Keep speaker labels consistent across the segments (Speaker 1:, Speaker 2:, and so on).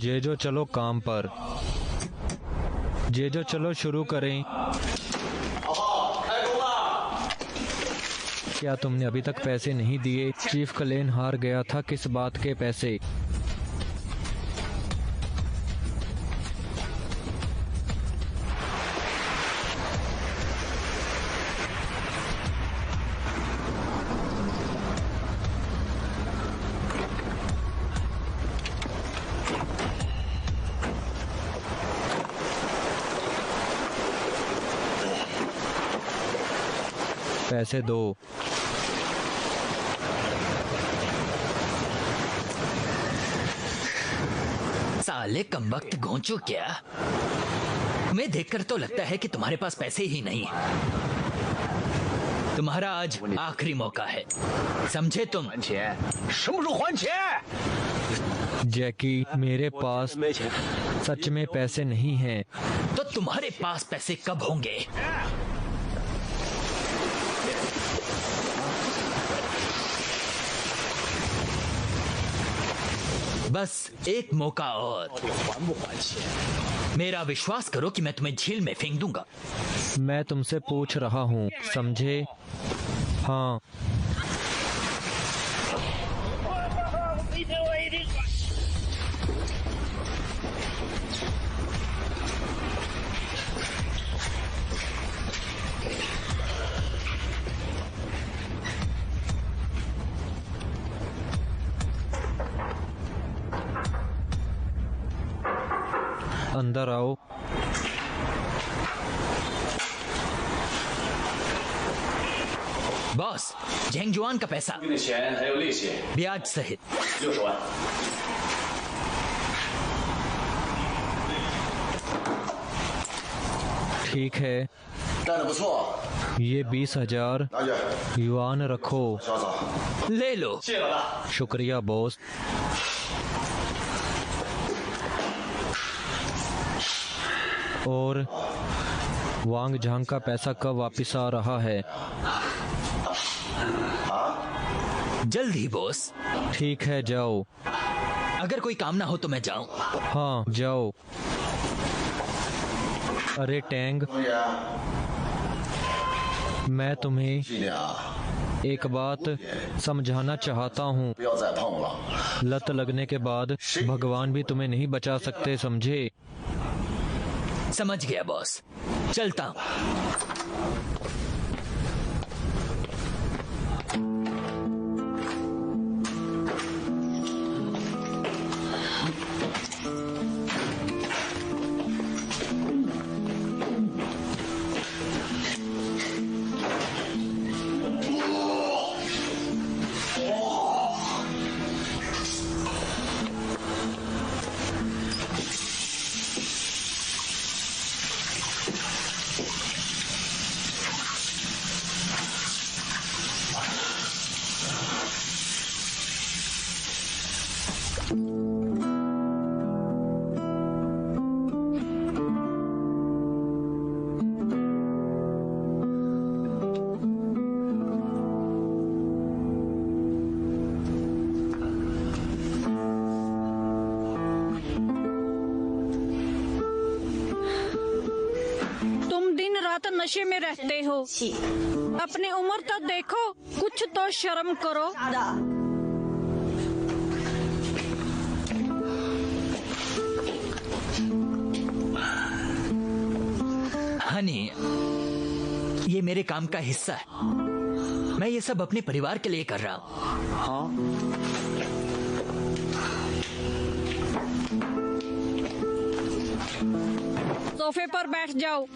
Speaker 1: Jeju चलो काम पर। जेजो चलो शुरू करें। क्या तुमने अभी तक पैसे नहीं दिए? चीफ क्लेन हार गया था, किस बात के पैसे? पैसे दो।
Speaker 2: साले कमबख्त घोंचू क्या? तुम्हें देखकर तो लगता है कि तुम्हारे पास पैसे ही नहीं है। तुम्हारा आज आखिरी मौका है, समझे तुम?
Speaker 1: जैकी, मेरे पास सच में पैसे नहीं हैं।
Speaker 2: तो तुम्हारे पास पैसे कब होंगे? बस एक मौका और। मेरा विश्वास करो कि मैं तुम्हें झील में फेंक दूंगा।
Speaker 1: मैं तुमसे पूछ रहा हूँ, समझे? हाँ। अंदर आओ।
Speaker 2: बॉस, झेंगजुआन का पैसा ब्याज सहित।
Speaker 1: ठीक है, ये 20,000 युआन रखो।
Speaker 2: ले लो।
Speaker 1: शुक्रिया बॉस। और वांग झांग का पैसा कब वापस आ रहा है?
Speaker 2: जल्द ही बॉस।
Speaker 1: ठीक है, जाओ।
Speaker 2: अगर कोई काम ना हो तो मैं जाऊं?
Speaker 1: हाँ, जाओ। अरे टैंग, मैं तुम्हें एक बात समझाना चाहता हूँ। लत लगने के बाद भगवान भी तुम्हें नहीं बचा सकते, समझे?
Speaker 2: समझ गया बॉस, चलता हूं।
Speaker 3: नशे में रहते हो, अपनी उम्र तो देखो, कुछ तो शर्म करो।
Speaker 2: हनी, ये मेरे काम का हिस्सा है। मैं ये सब अपने परिवार के लिए कर रहा हूँ। हाँ?
Speaker 3: सोफे पर बैठ जाओ।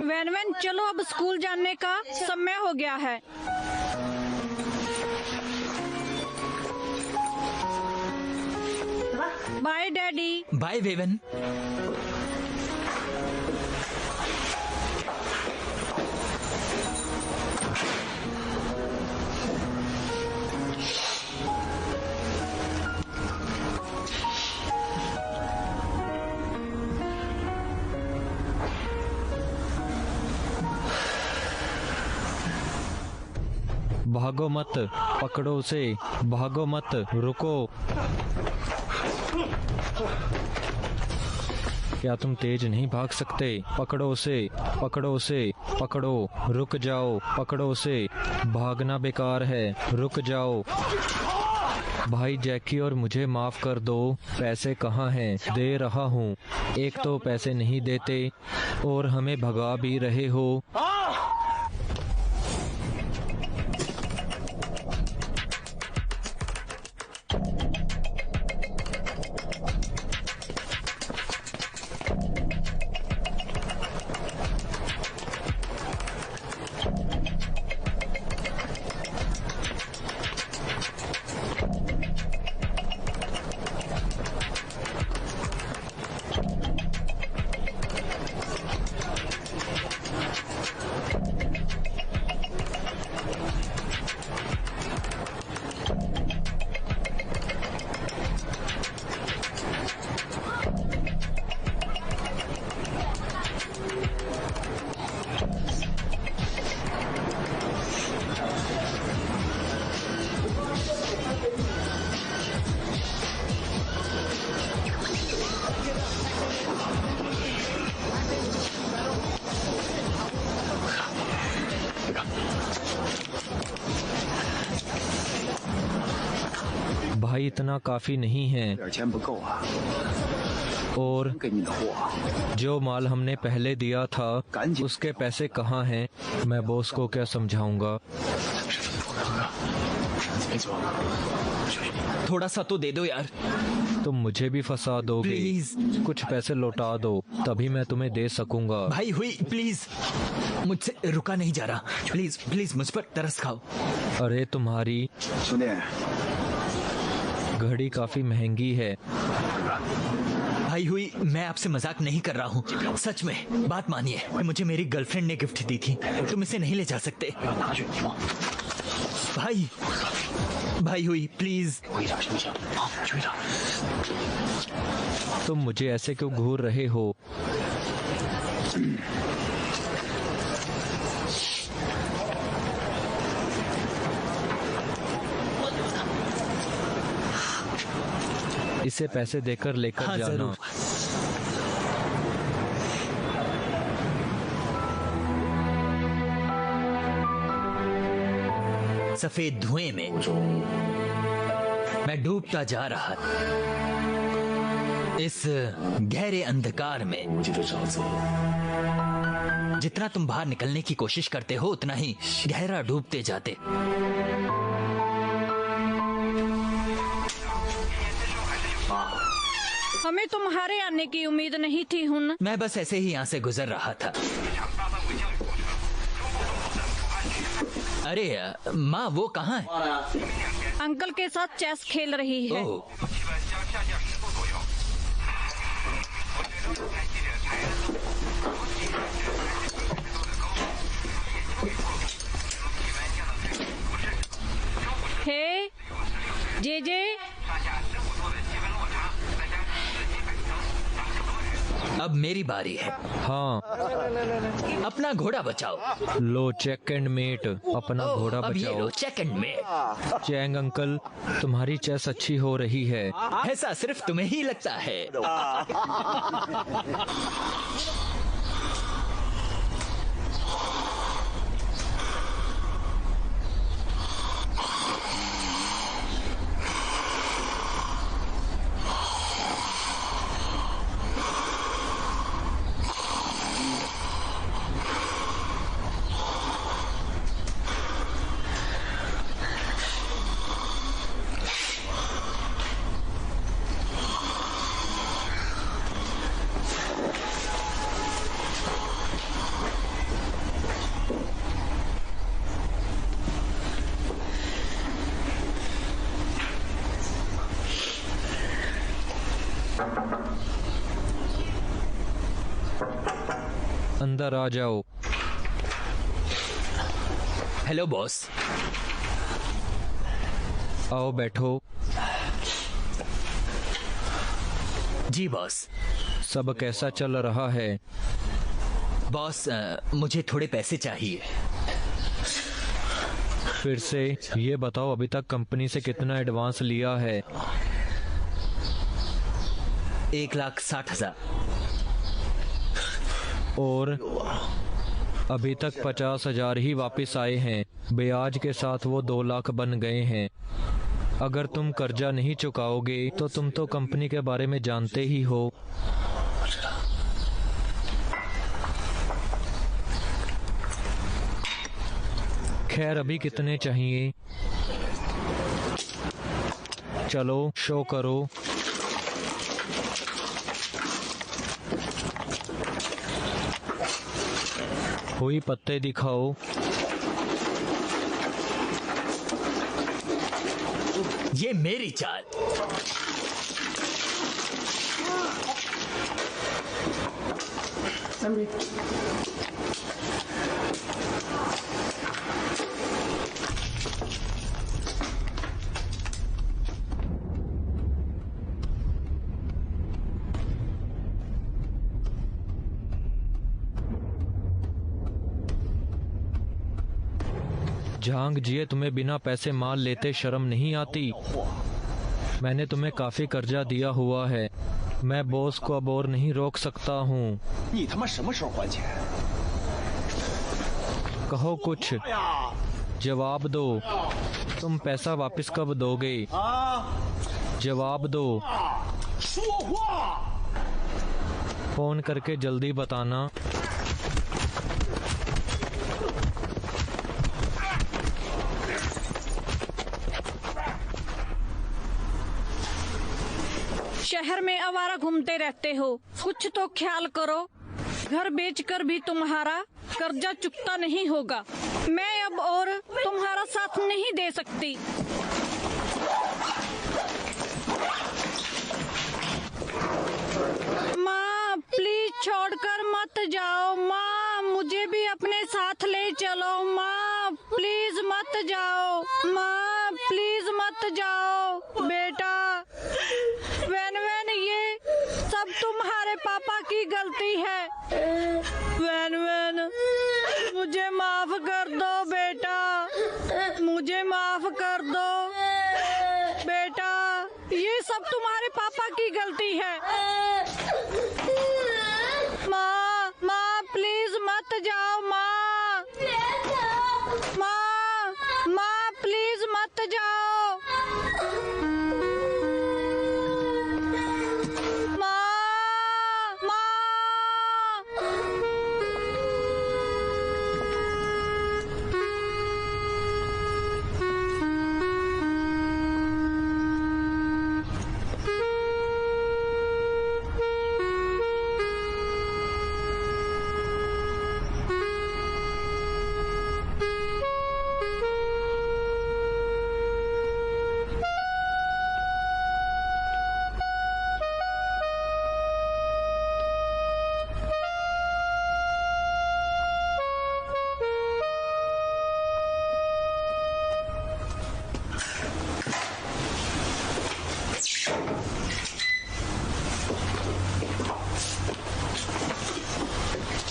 Speaker 3: वैन वैन, चलो अब स्कूल जाने का समय हो गया है। Bye daddy.
Speaker 2: बाय वेवन।
Speaker 1: भागो मत, पकड़ो उसे, भागो मत, रुको। क्या तुम तेज नहीं भाग सकते? पकड़ो उसे, पकड़ो उसे, पकड़ो, रुक जाओ, पकड़ो उसे, भागना बेकार है, रुक जाओ। भाई जैकी और मुझे माफ कर दो। पैसे कहाँ हैं? दे रहा हूँ। एक तो पैसे नहीं देते और हमें भगा भी रहे हो। भाई इतना काफी नहीं है, और जो माल हमने पहले दिया था उसके पैसे कहाँ हैं? मैं बॉस को क्या समझाऊंगा?
Speaker 2: थोड़ा सा तो दे दो यार।
Speaker 1: तुम मुझे भी फंसा दोगे।
Speaker 2: प्लीज।
Speaker 1: कुछ पैसे लौटा दो, तभी मैं तुम्हें दे सकूंगा।
Speaker 2: भाई हुई, प्लीज, मुझसे रुका नहीं जा रहा। प्लीज प्लीज मुझ पर तरस खाओ।
Speaker 1: अरे तुम्हारी घड़ी काफी महंगी है।
Speaker 2: भाई हुई, मैं आपसे मजाक नहीं कर रहा हूँ, सच में। बात मानिए, मुझे मेरी गर्लफ्रेंड ने गिफ्ट दी थी, तुम इसे नहीं ले जा सकते। भाई, भाई हुई, प्लीज।
Speaker 1: तुम मुझे ऐसे क्यों घूर रहे हो? इसे पैसे देकर लेकर
Speaker 2: हाँ,
Speaker 1: जाना।
Speaker 2: जरूर। सफेद धुएं में मैं डूबता जा रहा था, इस गहरे अंधकार में। जितना तुम बाहर निकलने की कोशिश करते हो उतना ही गहरा डूबते जाते।
Speaker 3: हमें तुम्हारे आने की उम्मीद नहीं थी हुन।
Speaker 2: मैं बस ऐसे ही यहाँ से गुजर रहा था। अरे माँ, वो कहाँ है?
Speaker 3: अंकल के साथ चेस खेल रही है।
Speaker 2: ओह,
Speaker 3: हे जे
Speaker 2: अब मेरी बारी है।
Speaker 1: हाँ,
Speaker 2: अपना घोड़ा बचाओ।
Speaker 1: लो चेक एंड मेट, अपना घोड़ा
Speaker 2: अब ये लो
Speaker 1: बचाओ।
Speaker 2: Check and mate.
Speaker 1: Chang uncle, तुम्हारी चेस अच्छी हो रही है।
Speaker 2: ऐसा सिर्फ तुम्हें ही लगता है।
Speaker 1: अंदर आ जाओ।
Speaker 2: Hello boss.
Speaker 1: आओ बैठो।
Speaker 2: जी बॉस।
Speaker 1: सब कैसा चल रहा है?
Speaker 2: बॉस मुझे थोड़े पैसे चाहिए।
Speaker 1: फिर से ये बताओ, अभी तक कंपनी से कितना एडवांस लिया है?
Speaker 2: 1,60,000।
Speaker 1: और अभी तक 50,000 ही वापस आए हैं। ब्याज के साथ वो 2 लाख बन गए हैं। अगर तुम कर्जा नहीं चुकाओगे तो तुम तो कंपनी के बारे में जानते ही हो। खैर, अभी कितने चाहिए? चलो शो करो। हुई पत्ते दिखाओ।
Speaker 2: ये मेरी चाल।
Speaker 1: झांग जिए, तुम्हें बिना पैसे माल लेते शर्म नहीं आती? मैंने तुम्हें काफी कर्जा दिया हुआ है। मैं बॉस को अब और नहीं रोक सकता हूँ। कहो कुछ, जवाब दो। तुम पैसा वापस कब दोगे? जवाब दो। फोन करके जल्दी बताना।
Speaker 3: शहर में आवारा घूमते रहते हो, कुछ तो ख्याल करो। घर बेचकर भी तुम्हारा कर्जा चुकता नहीं होगा। मैं अब और तुम्हारा साथ नहीं दे सकती। माँ प्लीज छोड़कर मत जाओ। माँ मुझे भी अपने साथ ले चलो। माँ प्लीज मत जाओ। माँ प्लीज मत जाओ। बेटा वैन वैन, ये सब तुम्हारे पापा की गलती है। वैन वैन मुझे माफ कर दो बेटा, मुझे माफ कर दो बेटा, ये सब तुम्हारे पापा की गलती है। माँ माँ प्लीज मत जाओ। माँ माँ माँ प्लीज मत जाओ। माँ माँ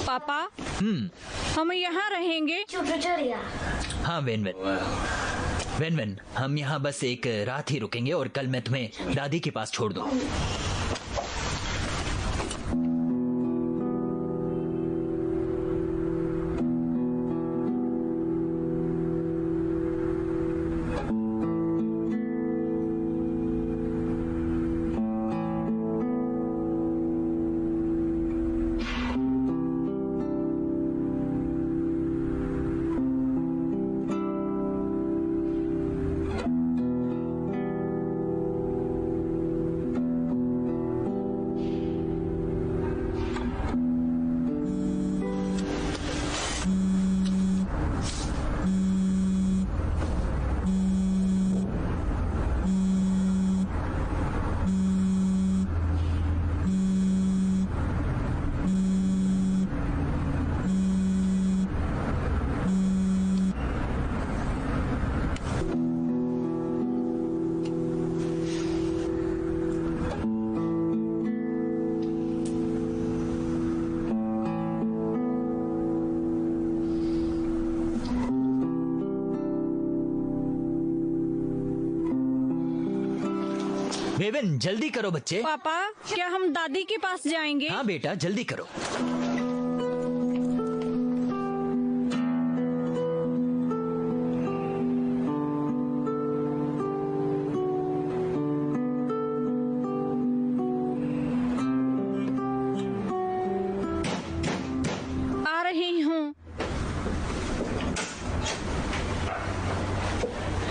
Speaker 3: पापा, हम यहाँ रहेंगे।
Speaker 2: हाँ वेन वेन, वेन वेन, हम यहाँ बस एक रात ही रुकेंगे और कल मैं तुम्हें दादी के पास छोड़ दूँ। वेवन जल्दी करो बच्चे।
Speaker 3: पापा, क्या हम दादी के पास जाएंगे?
Speaker 2: हाँ बेटा जल्दी करो।
Speaker 3: आ रही हूँ।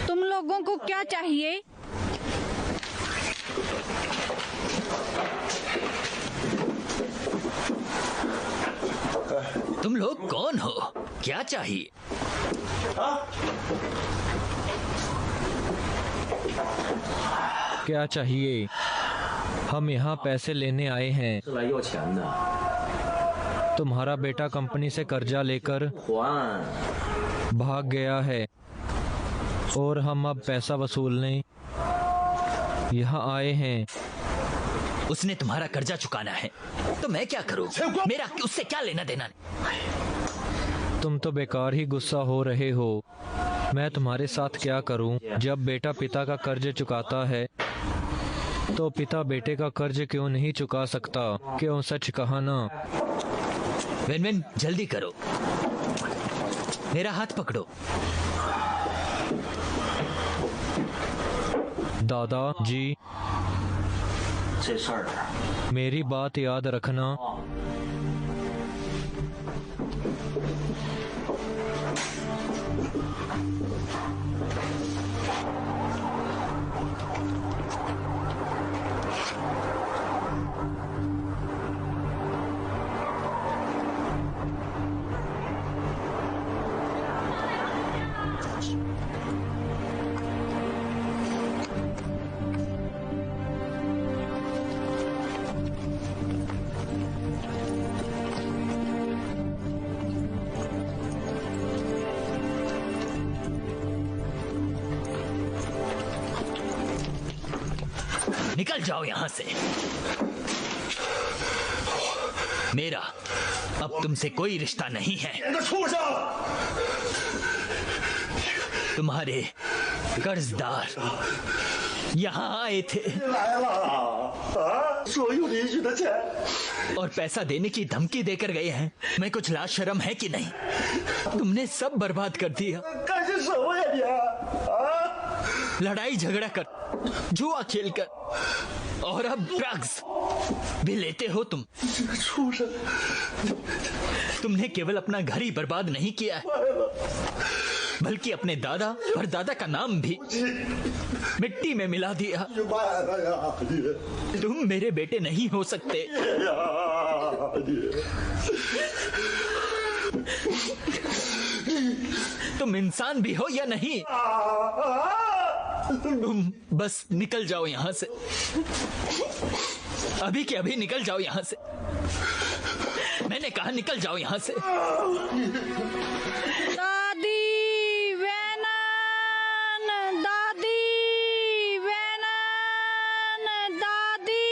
Speaker 3: तुम लोगों को क्या चाहिए?
Speaker 2: तुम लोग कौन हो? क्या चाहिए?
Speaker 1: क्या चाहिए? हम यहाँ पैसे लेने आए हैं। तुम्हारा बेटा कंपनी से कर्जा लेकर भाग गया है और हम अब पैसा वसूलने यहाँ आए हैं।
Speaker 2: उसने तुम्हारा कर्जा चुकाना है तो मैं क्या करूं? मेरा उससे क्या लेना देना?
Speaker 1: तुम तो बेकार ही गुस्सा हो रहे हो। मैं तुम्हारे साथ क्या करूं? जब बेटा पिता का कर्ज चुकाता है तो पिता बेटे का कर्ज क्यों नहीं चुका सकता? क्यों? सच कहा ना।
Speaker 2: वेन जल्दी करो, मेरा हाथ पकड़ो।
Speaker 1: दादा जी, मेरी बात याद रखना।
Speaker 2: निकल जाओ यहां से। मेरा अब तुमसे कोई रिश्ता नहीं है। तुम्हारे कर्जदार यहाँ आए थे और पैसा देने की धमकी देकर गए हैं। मैं कुछ लाज शर्म है कि नहीं? तुमने सब बर्बाद कर दिया। लड़ाई झगड़ा कर, जुआ खेलकर और अब ड्रग्स भी लेते हो तुम। तुमने केवल अपना घर ही बर्बाद नहीं किया है बल्कि अपने दादा और दादा का नाम भी मिट्टी में मिला दिया। तुम मेरे बेटे नहीं हो सकते। तुम इंसान भी हो या नहीं? तुम बस निकल जाओ यहां से, अभी के अभी निकल जाओ यहां से। मैंने कहा निकल जाओ यहां से।
Speaker 3: दादी वैनन, दादी वैनन, दादी।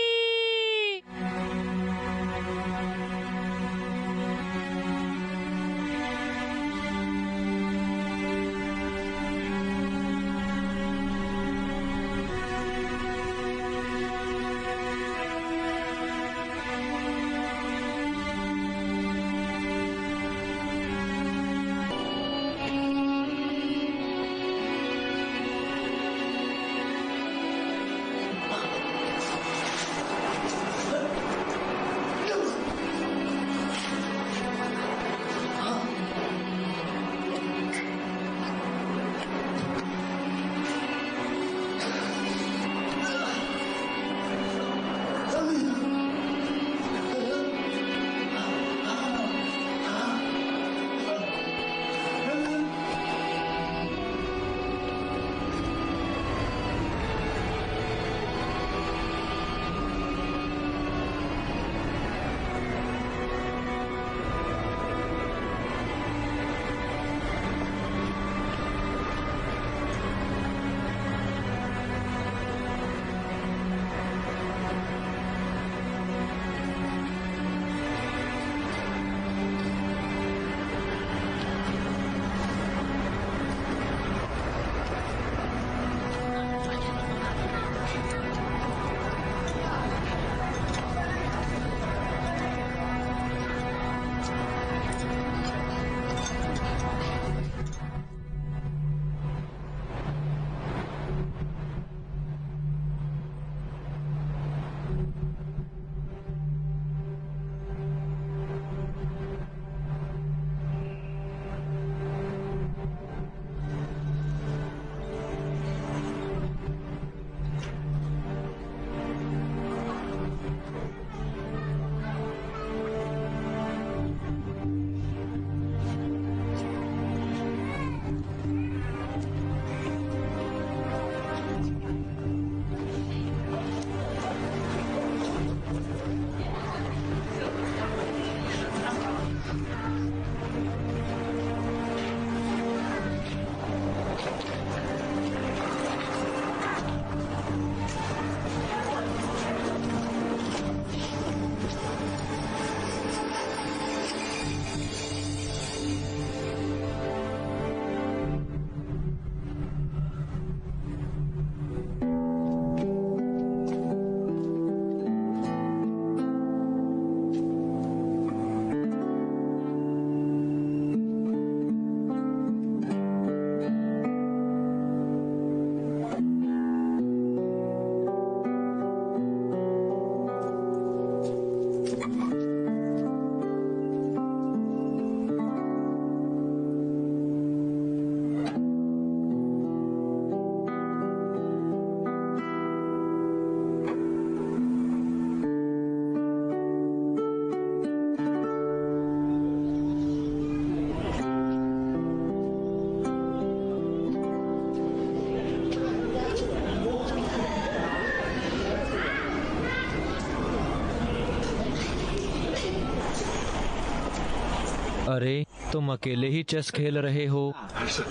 Speaker 1: अरे तुम अकेले ही चेस खेल रहे हो?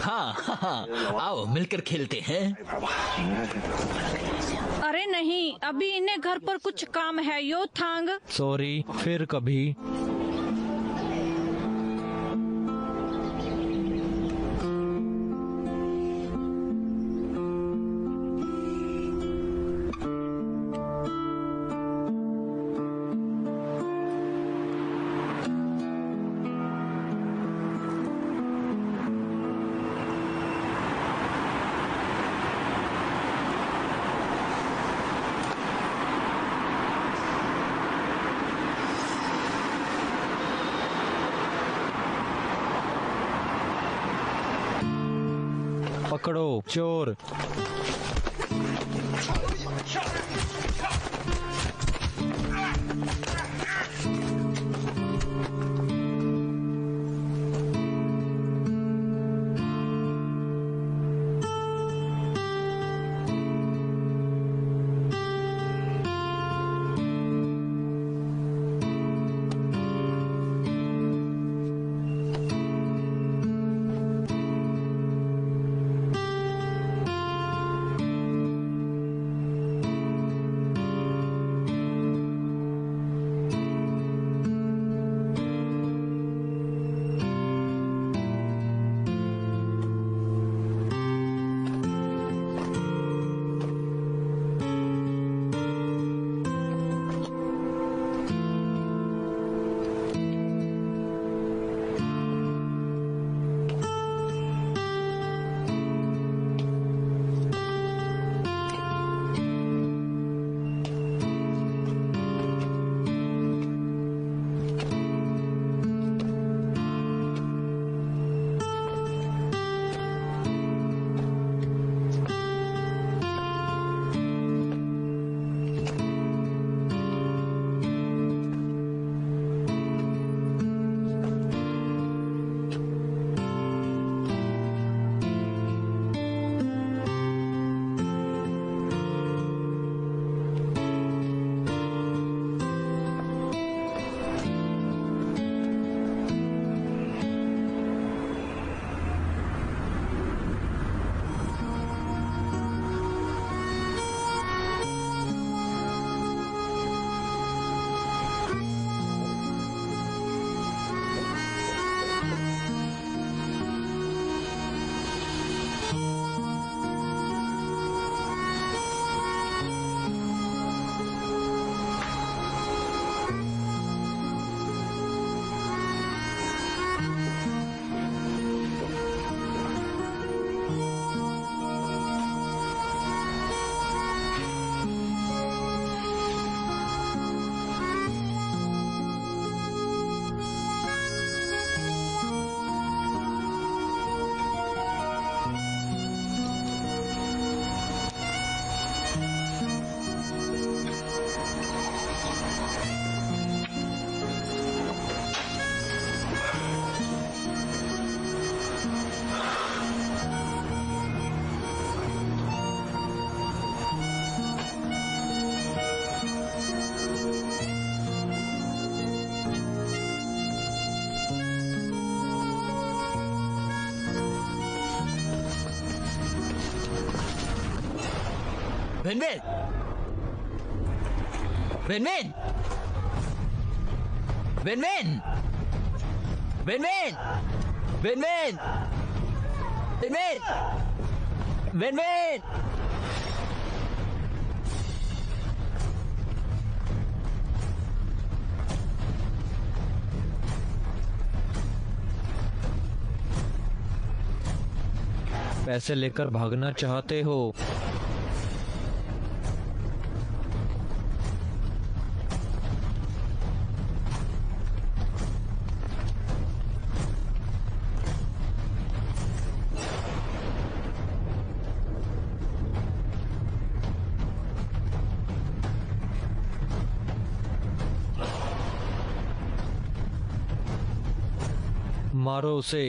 Speaker 2: हाँ हाँ हाँ, आओ मिलकर खेलते हैं।
Speaker 3: अरे नहीं, अभी इन्हें घर पर कुछ काम है यो थांग।
Speaker 1: सॉरी, फिर कभी। पकड़ो चोर।
Speaker 2: वेनवेन, वेनवेन, वेनवेन, वेनवेन, वेनवेन, वेनवेन, वेनवेन।
Speaker 1: पैसे लेकर भागना चाहते हो? मारो उसे।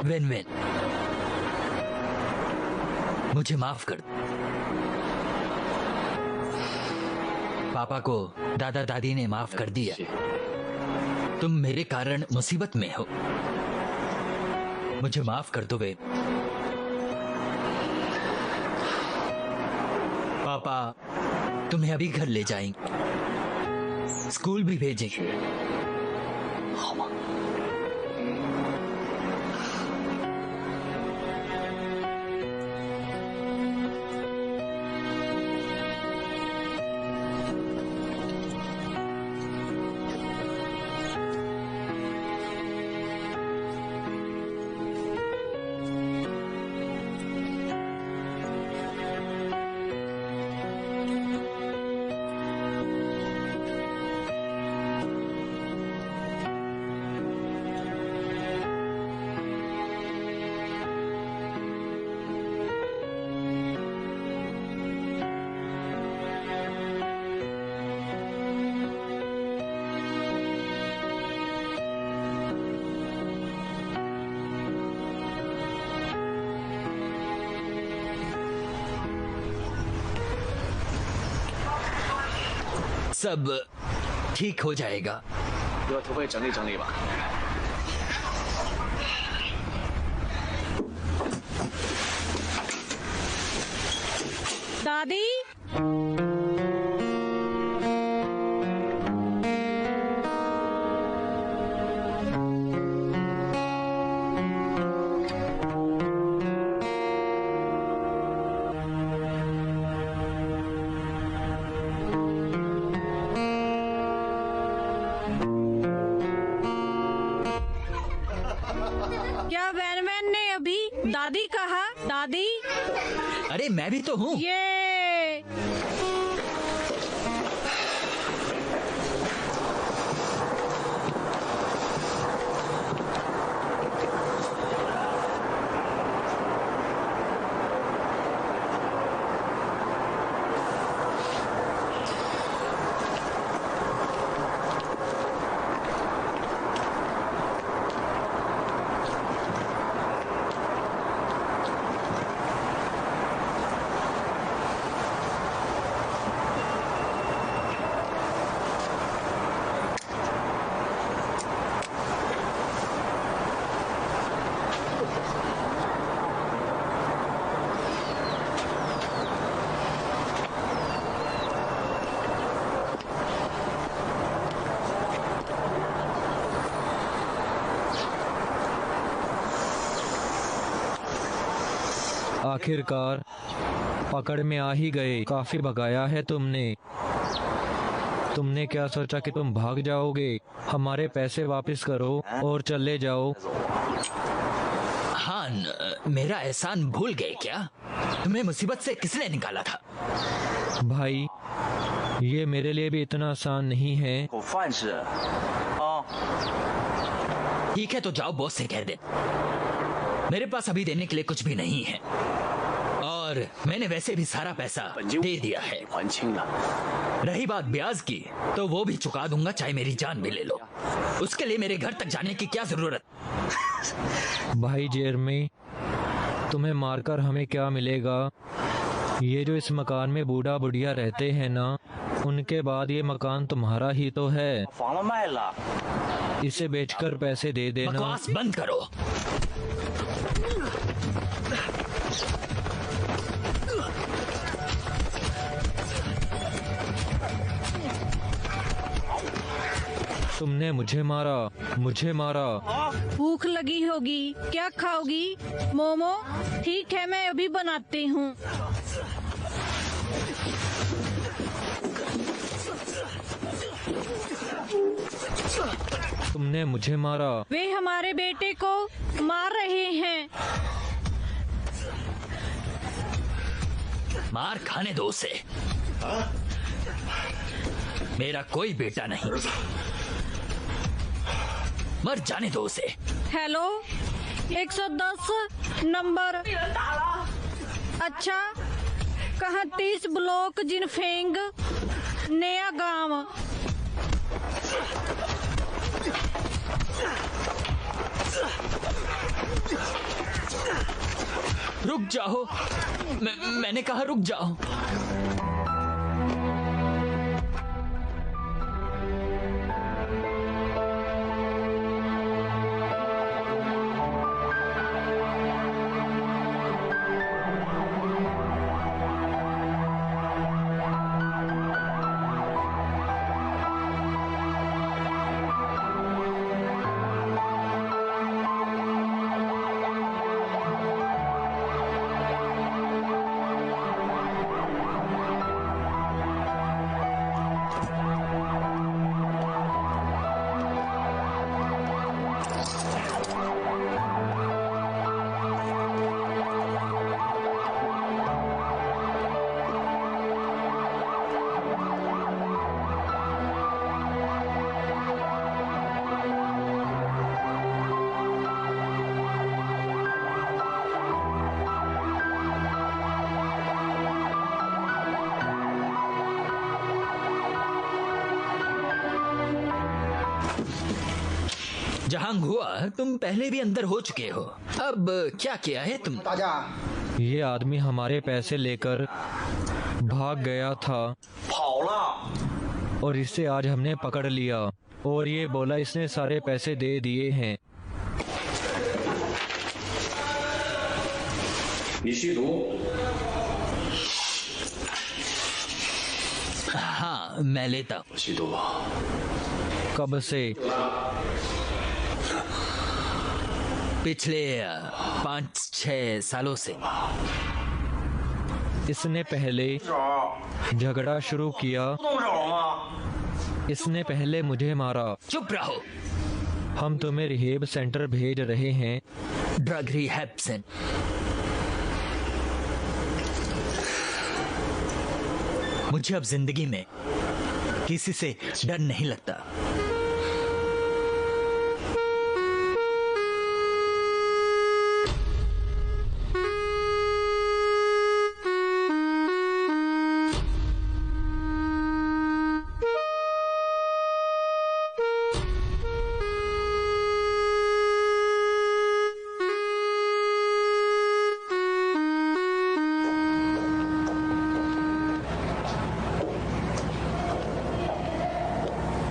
Speaker 2: Win win. मुझे माफ कर दो। पापा को दादा दादी ने माफ कर दिया। तुम मेरे कारण मुसीबत में हो, मुझे माफ कर दो वेन। पापा तुम्हें अभी घर ले जाएंगे, स्कूल भी भेजेंगे। सब ठीक हो जाएगा।
Speaker 4: 你把头发也整理整理吧。
Speaker 3: दादी, क्या वैन वैन ने अभी दादी कहा? दादी,
Speaker 2: अरे मैं भी तो हूँ।
Speaker 3: ये
Speaker 1: आखिरकार पकड़ में आ ही गए। काफी भगाया है तुमने। तुमने क्या सोचा कि तुम भाग जाओगे? हमारे पैसे वापस करो और चले जाओ।
Speaker 2: हाँ, मेरा एहसान भूल गए क्या? तुम्हें मुसीबत से किसने निकाला था?
Speaker 1: भाई, ये मेरे लिए भी इतना आसान नहीं है।
Speaker 4: 口饭吃啊。
Speaker 2: ठीक है तो जाओ बॉस से कह दे, मेरे पास अभी देने के लिए कुछ भी नहीं है और मैंने वैसे भी सारा पैसा दे दिया है।
Speaker 4: 还清了。
Speaker 2: रही बात ब्याज की तो वो भी चुका दूंगा, चाहे मेरी जान भी ले लो। उसके लिए मेरे घर तक जाने की क्या जरूरत?
Speaker 1: भाई जेरमी, तुम्हें मारकर हमें क्या मिलेगा? ये जो इस मकान में बूढ़ा बुढ़िया रहते हैं ना, उनके बाद ये मकान तुम्हारा ही तो है।
Speaker 4: 房了卖了。
Speaker 1: इसे बेचकर पैसे दे देना।
Speaker 2: बकवास बंद करो।
Speaker 1: तुमने मुझे मारा, मुझे मारा।
Speaker 3: भूख लगी होगी, क्या खाओगी? मोमो? ठीक है, मैं अभी बनाती हूँ।
Speaker 1: तुमने मुझे मारा।
Speaker 3: वे हमारे बेटे को मार रहे हैं।
Speaker 2: मार खाने दो उसे। मेरा कोई बेटा नहीं, मर जाने दो उसे।
Speaker 3: Hello, 110 number. अच्छा, कहाँ 30 ब्लॉक जिनफेंग, नया गांव।
Speaker 2: रुक जाओ, मैंने कहा रुक जाओ। जहां हुआ, तुम पहले भी अंदर हो चुके हो। अब क्या किया है तुम?
Speaker 1: ये आदमी हमारे पैसे लेकर भाग गया था
Speaker 4: 跑了。
Speaker 1: और इसे आज हमने पकड़ लिया और ये बोला इसने सारे पैसे दे दिए हैं।
Speaker 4: 你吸毒？
Speaker 2: हाँ, मैं लेता हूँ।
Speaker 4: 吸毒。
Speaker 1: कब से?
Speaker 2: पिछले 5-6 सालों से।
Speaker 1: इसने पहले झगड़ा शुरू किया,
Speaker 4: 动手了吗？
Speaker 1: इसने पहले मुझे मारा।
Speaker 2: चुप रहो।
Speaker 1: हम तुम्हें रिहेब सेंटर भेज रहे हैं।
Speaker 2: Drug rehab centre. मुझे अब जिंदगी में किसी से डर नहीं लगता।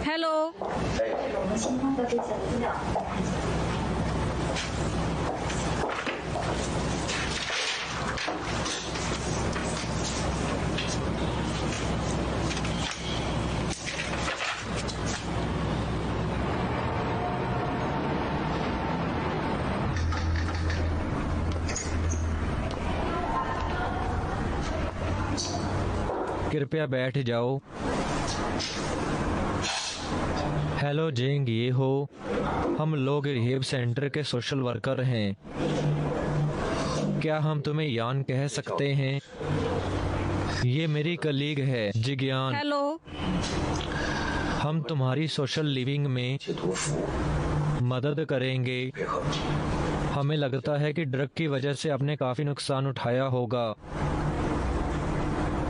Speaker 3: हेलो।
Speaker 5: 我们情况的对象资料。
Speaker 1: कृपया बैठ जाओ। हेलो जेंग, ये हो। हम लोग रिहेब सेंटर के सोशल वर्कर हैं। क्या हम तुम्हें यान कह सकते हैं? ये मेरी कलीग है जिज्ञान।
Speaker 3: हेलो।
Speaker 1: हम तुम्हारी सोशल लिविंग में मदद करेंगे। हमें लगता है कि ड्रग की वजह से आपने काफी नुकसान उठाया होगा।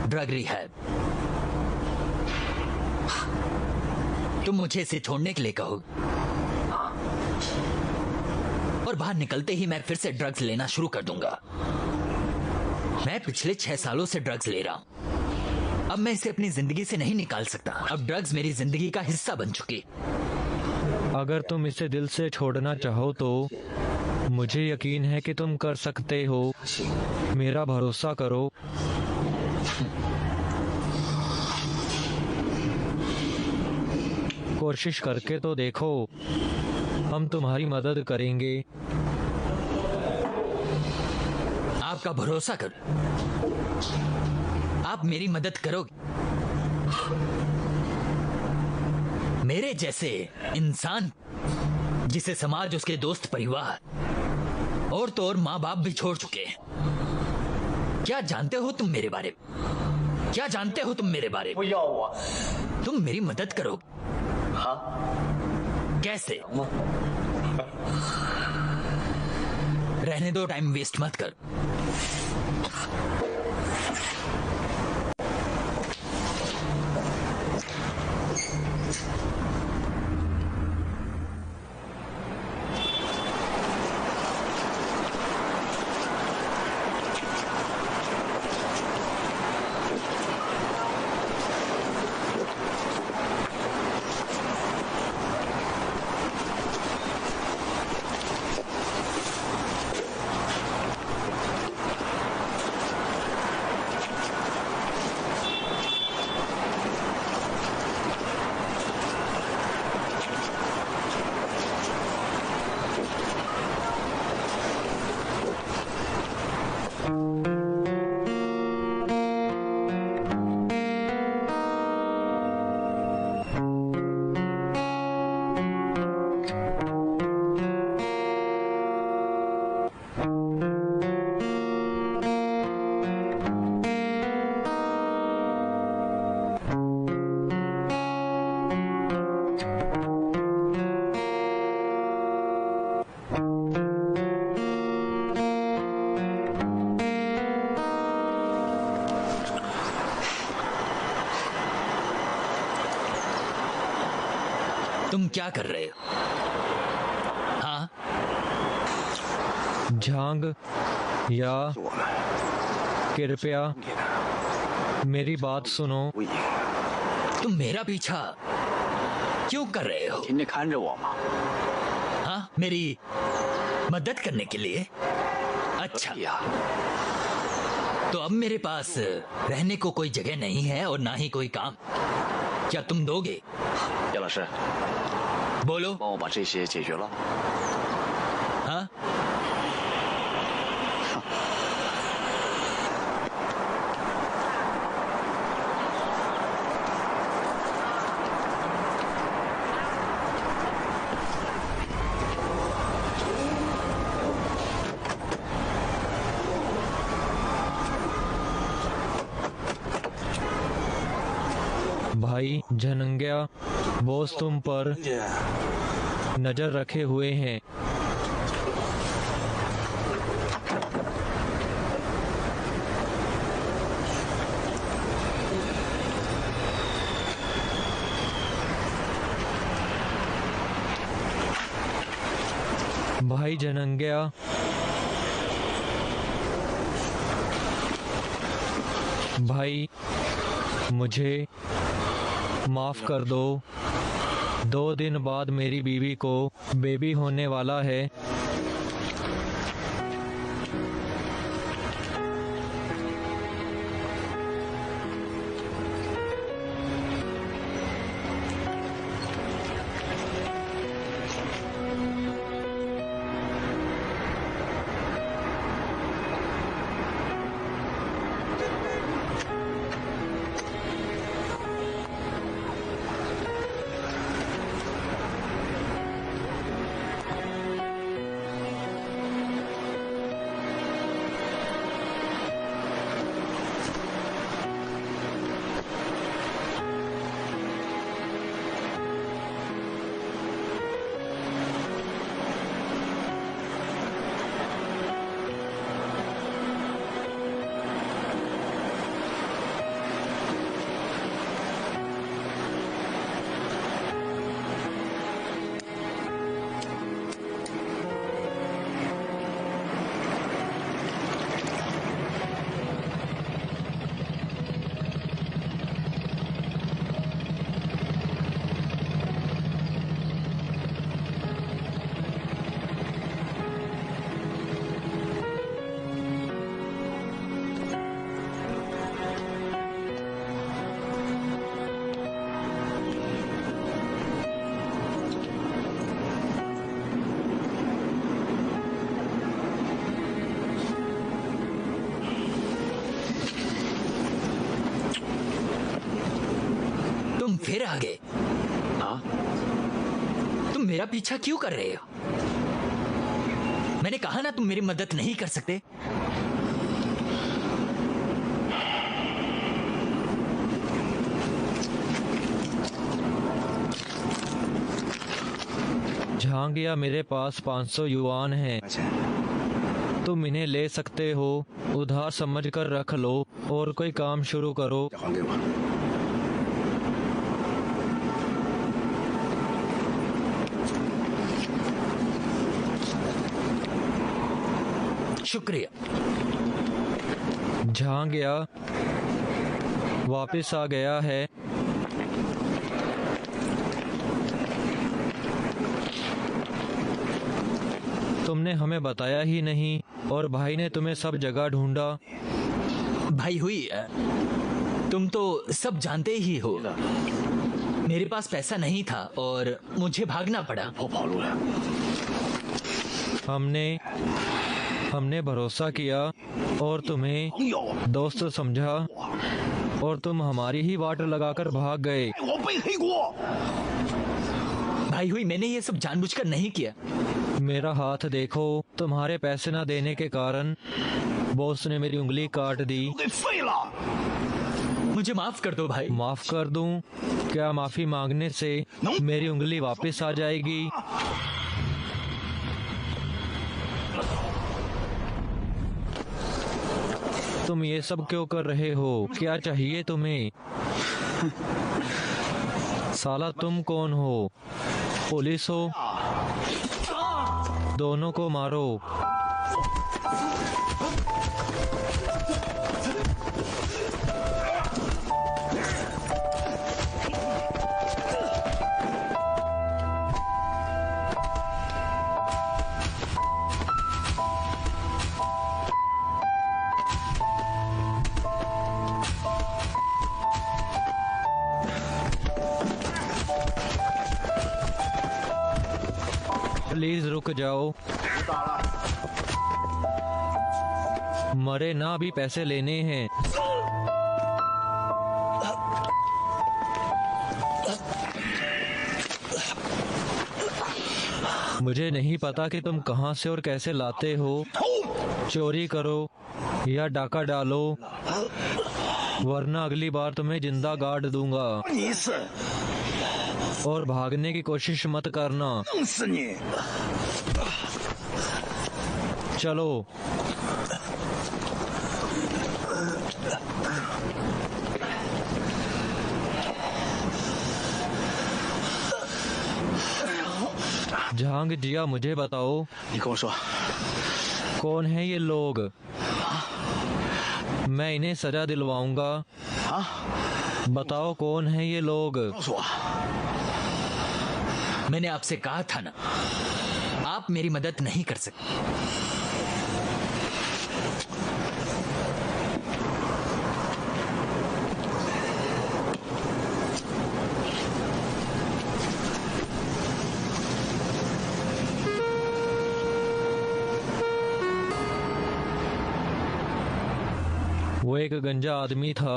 Speaker 2: Drug rehab. तुम मुझे इसे छोड़ने के लिए कहो और बाहर निकलते ही मैं फिर से ड्रग्स लेना शुरू कर दूंगा। मैं पिछले 6 सालों से ड्रग्स ले रहा हूं। अब मैं इसे अपनी जिंदगी से नहीं निकाल सकता। अब ड्रग्स मेरी जिंदगी का हिस्सा बन चुकी।
Speaker 1: अगर तुम इसे दिल से छोड़ना चाहो तो मुझे यकीन है कि तुम कर सकते हो। मेरा भरोसा करो। कोशिश करके तो देखो। हम तुम्हारी मदद करेंगे।
Speaker 2: आपका भरोसा करो। आप मेरी मदद करोगे। मेरे जैसे इंसान जिसे समाज, उसके दोस्त, परिवार और तो और माँ बाप भी छोड़ चुके हैं। क्या जानते हो तुम मेरे बारे में? क्या जानते हो तुम मेरे बारे में?
Speaker 4: 不要我。
Speaker 2: तुम मेरी मदद करो।
Speaker 4: 啊？
Speaker 2: कैसे? रहने दो, टाइम वेस्ट मत कर। तुम क्या कर रहे हो? हाँ,
Speaker 1: झांग या कृपया मेरी बात सुनो।
Speaker 6: 无影，
Speaker 2: तुम मेरा पीछा क्यों कर रहे हो?
Speaker 6: 天天看着我吗？
Speaker 2: हाँ, मेरी मदद करने के लिए? अच्छा,
Speaker 6: 呀，
Speaker 2: तो अब मेरे पास रहने को कोई जगह नहीं है और ना ही कोई काम। क्या तुम दोगे?
Speaker 6: 叶老师，
Speaker 2: बोलो।
Speaker 6: 帮我把这些解决了。
Speaker 2: हाँ,
Speaker 1: भाई झनंगिया, बॉस तुम पर नजर रखे हुए हैं। भाई झनंगिया, भाई मुझे माफ कर दो। 2 दिन बाद मेरी बीवी को बेबी होने वाला है।
Speaker 2: तुम फिर आ गए।
Speaker 6: हाँ,
Speaker 2: तुम मेरा पीछा क्यों कर रहे हो? मैंने कहा ना तुम मेरी मदद नहीं कर सकते।
Speaker 1: झांगिया, मेरे पास 500 युआन हैं।
Speaker 6: 块钱，
Speaker 1: तुम इन्हें ले सकते हो, उधार समझ कर रख लो और कोई काम शुरू करो।
Speaker 6: 再还给我。
Speaker 2: शुक्रिया।
Speaker 1: झांगिया वापस आ गया है। तुमने हमें बताया ही नहीं और भाई ने तुम्हें सब जगह ढूंढा।
Speaker 2: भाई हुई, तुम तो सब जानते ही हो। मेरे पास पैसा नहीं था और मुझे भागना पड़ा।
Speaker 6: 我跑路了，
Speaker 1: हमने भरोसा किया और तुम्हें
Speaker 6: 朋友，
Speaker 1: दोस्त समझा और तुम हमारी ही वाट लगाकर भाग गए।
Speaker 6: 我背黑锅。
Speaker 2: भाई हुई, मैंने ये सब जानबूझकर नहीं किया।
Speaker 1: मेरा हाथ देखो, तुम्हारे पैसे ना देने के कारण बॉस ने मेरी उंगली काट दी।
Speaker 6: 都给废了。
Speaker 2: मुझे माफ कर दो भाई।
Speaker 1: माफ कर दूं? क्या माफी मांगने से मेरी उंगली वापस आ जाएगी? तुम ये सब क्यों कर रहे हो? क्या चाहिए तुम्हें? साला तुम कौन हो? पुलिस हो, दोनों को मारो। प्लीज रुक जाओ। मरे ना, अभी पैसे लेने हैं। मुझे नहीं पता कि तुम कहां से और कैसे लाते हो। चोरी करो या डाका डालो, वरना अगली बार तुम्हें जिंदा गाड़ दूंगा।
Speaker 6: 你一次，
Speaker 1: और भागने की कोशिश मत करना।
Speaker 6: 弄死你！
Speaker 1: चलो। जहांग जिया, मुझे बताओ
Speaker 6: 你跟我说，
Speaker 1: कौन है ये लोग? मैं इन्हें सजा दिलवाऊंगा।
Speaker 6: 啊，
Speaker 1: बताओ कौन है ये लोग?
Speaker 6: 告诉我，
Speaker 2: मैंने आपसे कहा था ना, आप मेरी मदद नहीं कर सकते।
Speaker 1: वो एक गंजा आदमी था,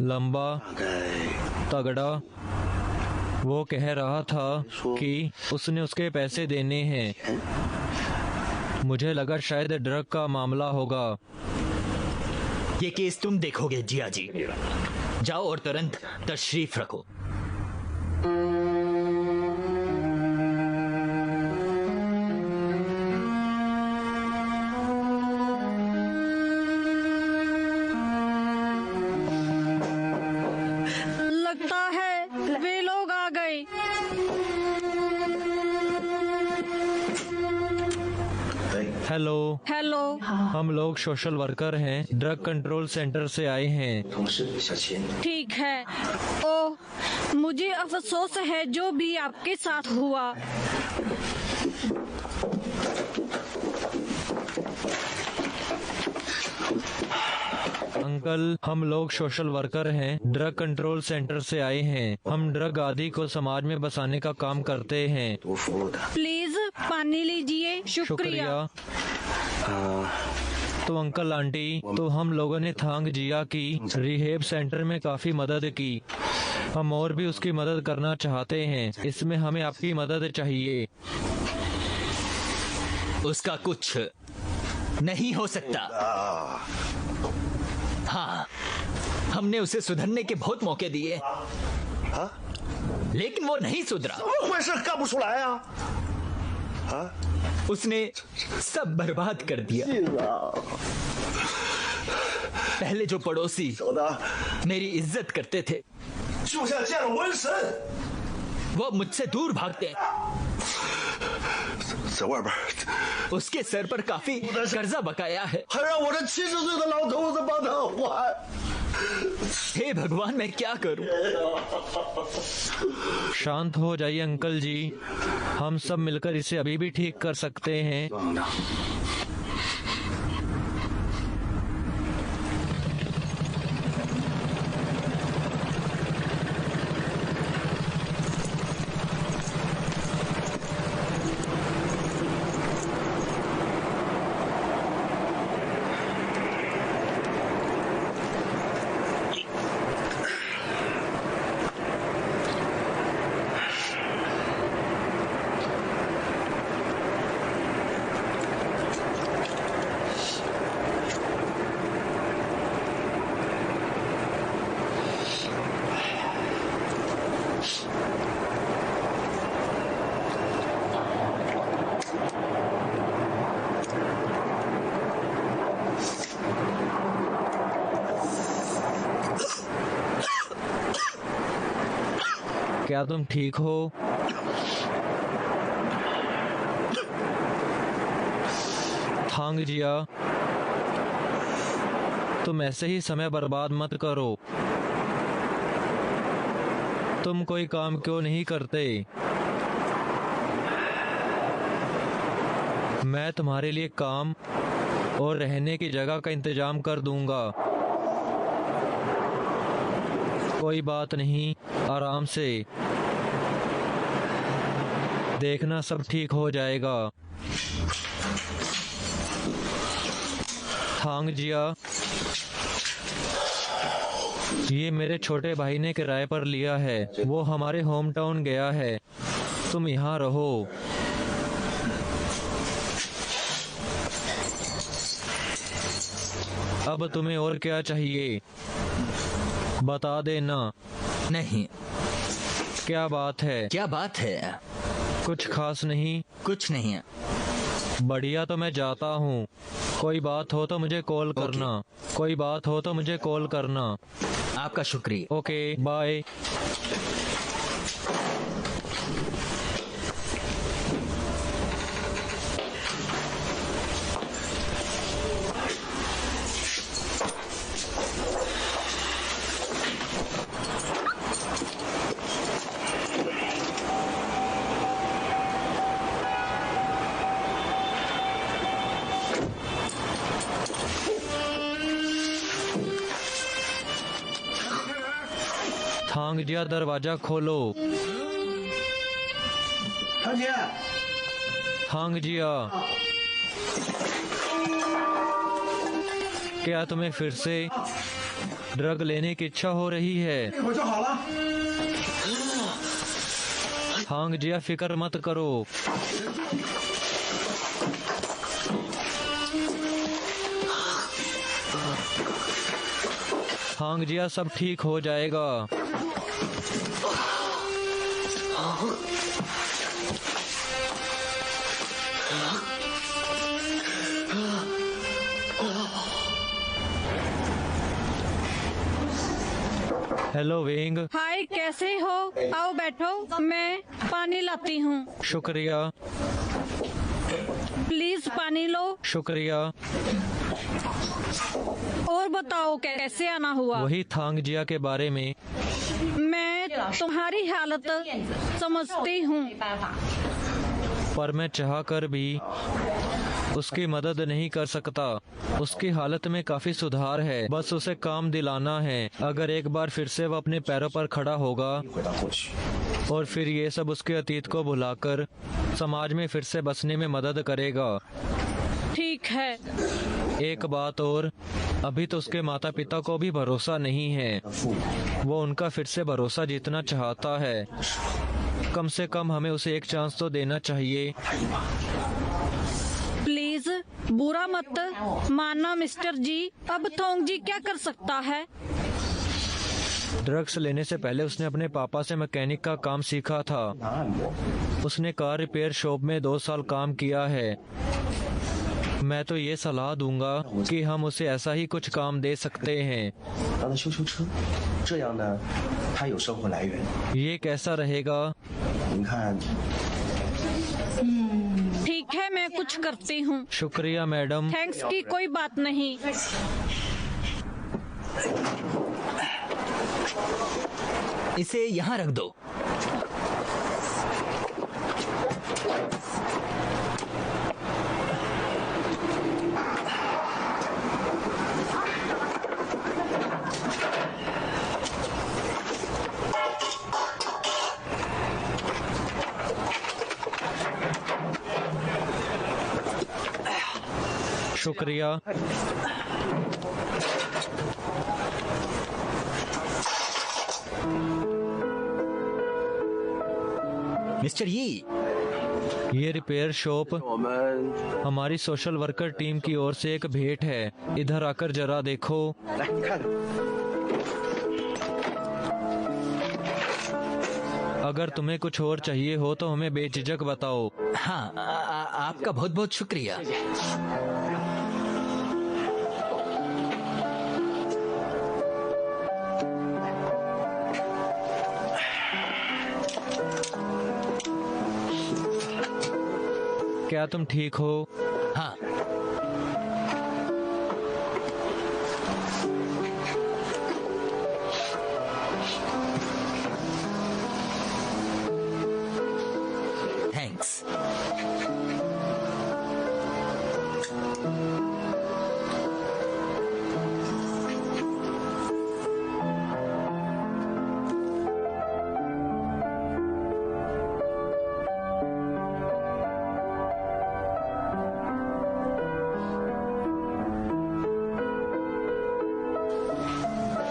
Speaker 1: लंबा,
Speaker 6: 大概
Speaker 1: तगड़ा। वो कह रहा था कि उसने उसके पैसे देने हैं। मुझे लगा शायद ड्रग का मामला होगा।
Speaker 2: ये केस तुम देखोगे जिया जी। जाओ और तुरंत तशरीफ रखो।
Speaker 3: लगता है वे लोग आ गए।
Speaker 1: हेलो,
Speaker 3: हेलो,
Speaker 1: हम लोग सोशल वर्कर हैं, ड्रग कंट्रोल सेंटर से आए हैं।
Speaker 4: 同事小秦，
Speaker 3: ठीक है। ओह, मुझे अफसोस है जो भी आपके साथ हुआ।
Speaker 1: अंकल, हम लोग सोशल वर्कर हैं, ड्रग कंट्रोल सेंटर से आए हैं। हम ड्रग आदि को समाज में बसाने का काम करते हैं।
Speaker 6: 多服务的。
Speaker 3: प्लीज पानी लीजिए। शुक्रिया।
Speaker 1: तो अंकल आंटी, तो हम लोगों ने थांग जिया की रिहेब सेंटर में काफी मदद की। हम और भी उसकी मदद करना चाहते हैं। इसमें हमें आपकी मदद चाहिए।
Speaker 2: उसका कुछ नहीं हो सकता। हाँ, हमने उसे सुधरने के बहुत मौके दिए,
Speaker 6: 啊，
Speaker 2: लेकिन वो नहीं सुधरा।
Speaker 6: 怎么回事？干不出来啊！啊，
Speaker 2: उसने सब बर्बाद कर दिया।
Speaker 6: 信啊，
Speaker 2: पहले जो पड़ोसी
Speaker 6: 走的
Speaker 2: मेरी इज्जत करते थे,
Speaker 6: 就像见了瘟神，
Speaker 2: वो अब मुझसे दूर भागते हैं।
Speaker 6: 在外边
Speaker 2: उसके सर पर काफी कर्जा बकाया है।
Speaker 6: 还让我这70岁的老头子帮他还。
Speaker 2: हे भगवान, मैं क्या करूं?
Speaker 1: शांत हो जाइए अंकल जी, हम सब मिलकर इसे अभी भी ठीक कर सकते हैं।
Speaker 6: 等等，
Speaker 1: क्या तुम ठीक हो? थांग जिया, तुम ऐसे ही समय बर्बाद मत करो। तुम कोई काम क्यों नहीं करते? मैं तुम्हारे लिए काम और रहने की जगह का इंतजाम कर दूंगा। कोई बात नहीं, आराम से देखना, सब ठीक हो जाएगा। थांग जिया, ये मेरे छोटे भाई ने किराए पर लिया है। वो हमारे होम टाउन गया है। तुम यहाँ रहो। अब तुम्हें और क्या चाहिए बता देना।
Speaker 2: नहीं।
Speaker 1: क्या बात है?
Speaker 2: क्या बात है?
Speaker 1: कुछ खास नहीं?
Speaker 2: कुछ नहीं है।
Speaker 1: बढ़िया, तो मैं जाता हूँ। कोई बात हो तो मुझे कॉल करना। कोई बात हो तो मुझे कॉल करना।
Speaker 2: आपका शुक्रिया।
Speaker 1: Okay, bye. थांग जिया, दरवाजा खोलो। थांग जिया, क्या तुम्हें फिर से ड्रग लेने की इच्छा हो रही है? थांग जिया, फिक्र मत करो। थांग जिया, सब ठीक हो जाएगा। हेलो वेंग।
Speaker 3: हाय, कैसे हो? आओ बैठो, मैं पानी लाती हूँ।
Speaker 1: शुक्रिया।
Speaker 3: प्लीज पानी लो।
Speaker 1: शुक्रिया।
Speaker 3: और बताओ कैसे आना हुआ?
Speaker 1: वही थांग जिया के बारे में।
Speaker 3: मैं तुम्हारी हालत समझती हूँ,
Speaker 1: पर मैं चाह कर भी उसकी मदद नहीं कर सकता। उसकी हालत में काफी सुधार है, बस उसे काम दिलाना है। अगर एक बार फिर से वो अपने पैरों पर खड़ा होगा और फिर ये सब उसके अतीत को भुलाकर समाज में फिर से बसने में मदद करेगा।
Speaker 3: ठीक है।
Speaker 1: एक बात और, अभी तो उसके माता पिता को भी भरोसा नहीं है। वो उनका फिर से भरोसा जीतना चाहता है। कम से कम हमें उसे एक चांस तो देना चाहिए।
Speaker 3: प्लीज बुरा मत मानना मिस्टर जी। अब थोंग जी क्या कर सकता है?
Speaker 1: ड्रग्स लेने से पहले उसने अपने पापा से मैकेनिक का काम सीखा था। उसने कार रिपेयर शॉप में 2 साल काम किया है। मैं तो ये सलाह दूंगा कि हम उसे ऐसा ही कुछ काम दे सकते हैं। ये कैसा रहेगा?
Speaker 3: ठीक है, मैं कुछ करती हूँ।
Speaker 1: शुक्रिया मैडम।
Speaker 3: थैंक्स की कोई बात नहीं।
Speaker 2: इसे यहाँ रख दो।
Speaker 1: शुक्रिया।
Speaker 2: मिस्टर ये
Speaker 1: रिपेयर शॉप हमारी सोशल वर्कर टीम की ओर से एक भेंट है। इधर आकर जरा देखो। अगर तुम्हें कुछ और चाहिए हो तो हमें बेझिझक बताओ।
Speaker 2: हाँ, आपका बहुत बहुत शुक्रिया।
Speaker 1: क्या तुम ठीक हो?
Speaker 2: हाँ, थैंक्स।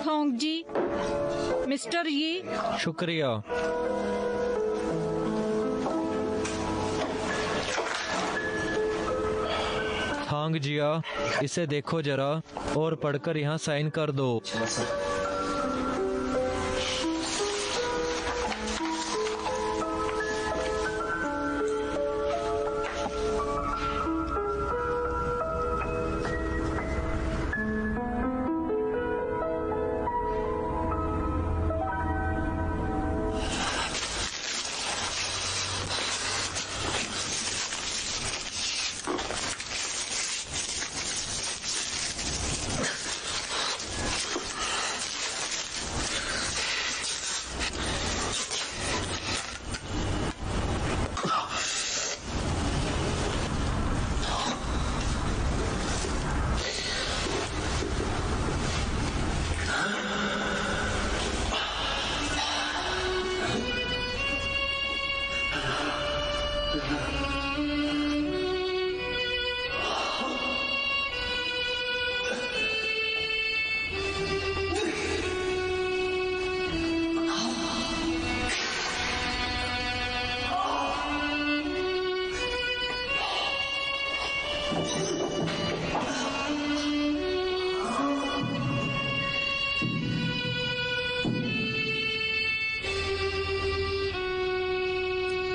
Speaker 3: थोंग जी, मिस्टर ये
Speaker 1: शुक्रिया। थांग जिया, इसे देखो जरा और पढ़कर यहाँ साइन कर दो।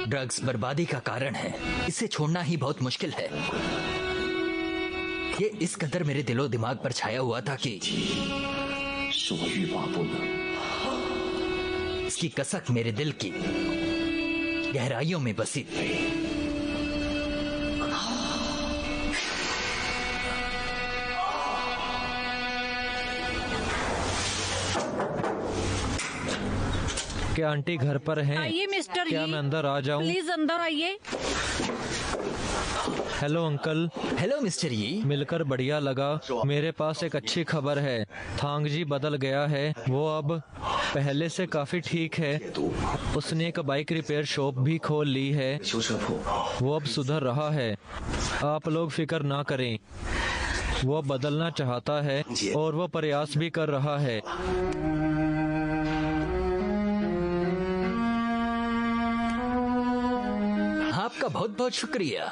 Speaker 2: ड्रग्स बर्बादी का कारण है, इसे छोड़ना ही बहुत मुश्किल है। ये इस कदर मेरे दिलो दिमाग पर छाया हुआ था कि इसकी कसक मेरे दिल की गहराइयों में बसी थी।
Speaker 1: क्या आंटी घर पर हैं?
Speaker 3: आइए मिस्टर
Speaker 1: क्या
Speaker 3: ये,
Speaker 1: मैं अंदर आ जाऊं?
Speaker 3: प्लीज अंदर आइए।
Speaker 1: हेलो अंकल,
Speaker 2: हेलो मिस्टर यी।
Speaker 1: मिलकर बढ़िया लगा। मेरे पास एक अच्छी खबर है, थांग जी बदल गया है। वो अब पहले से काफी ठीक है। उसने एक बाइक रिपेयर शॉप भी खोल ली है। वो अब सुधर रहा है। आप लोग फिक्र ना करें। वो बदलना चाहता है और वो प्रयास भी कर रहा है।
Speaker 2: आपका बहुत बहुत शुक्रिया।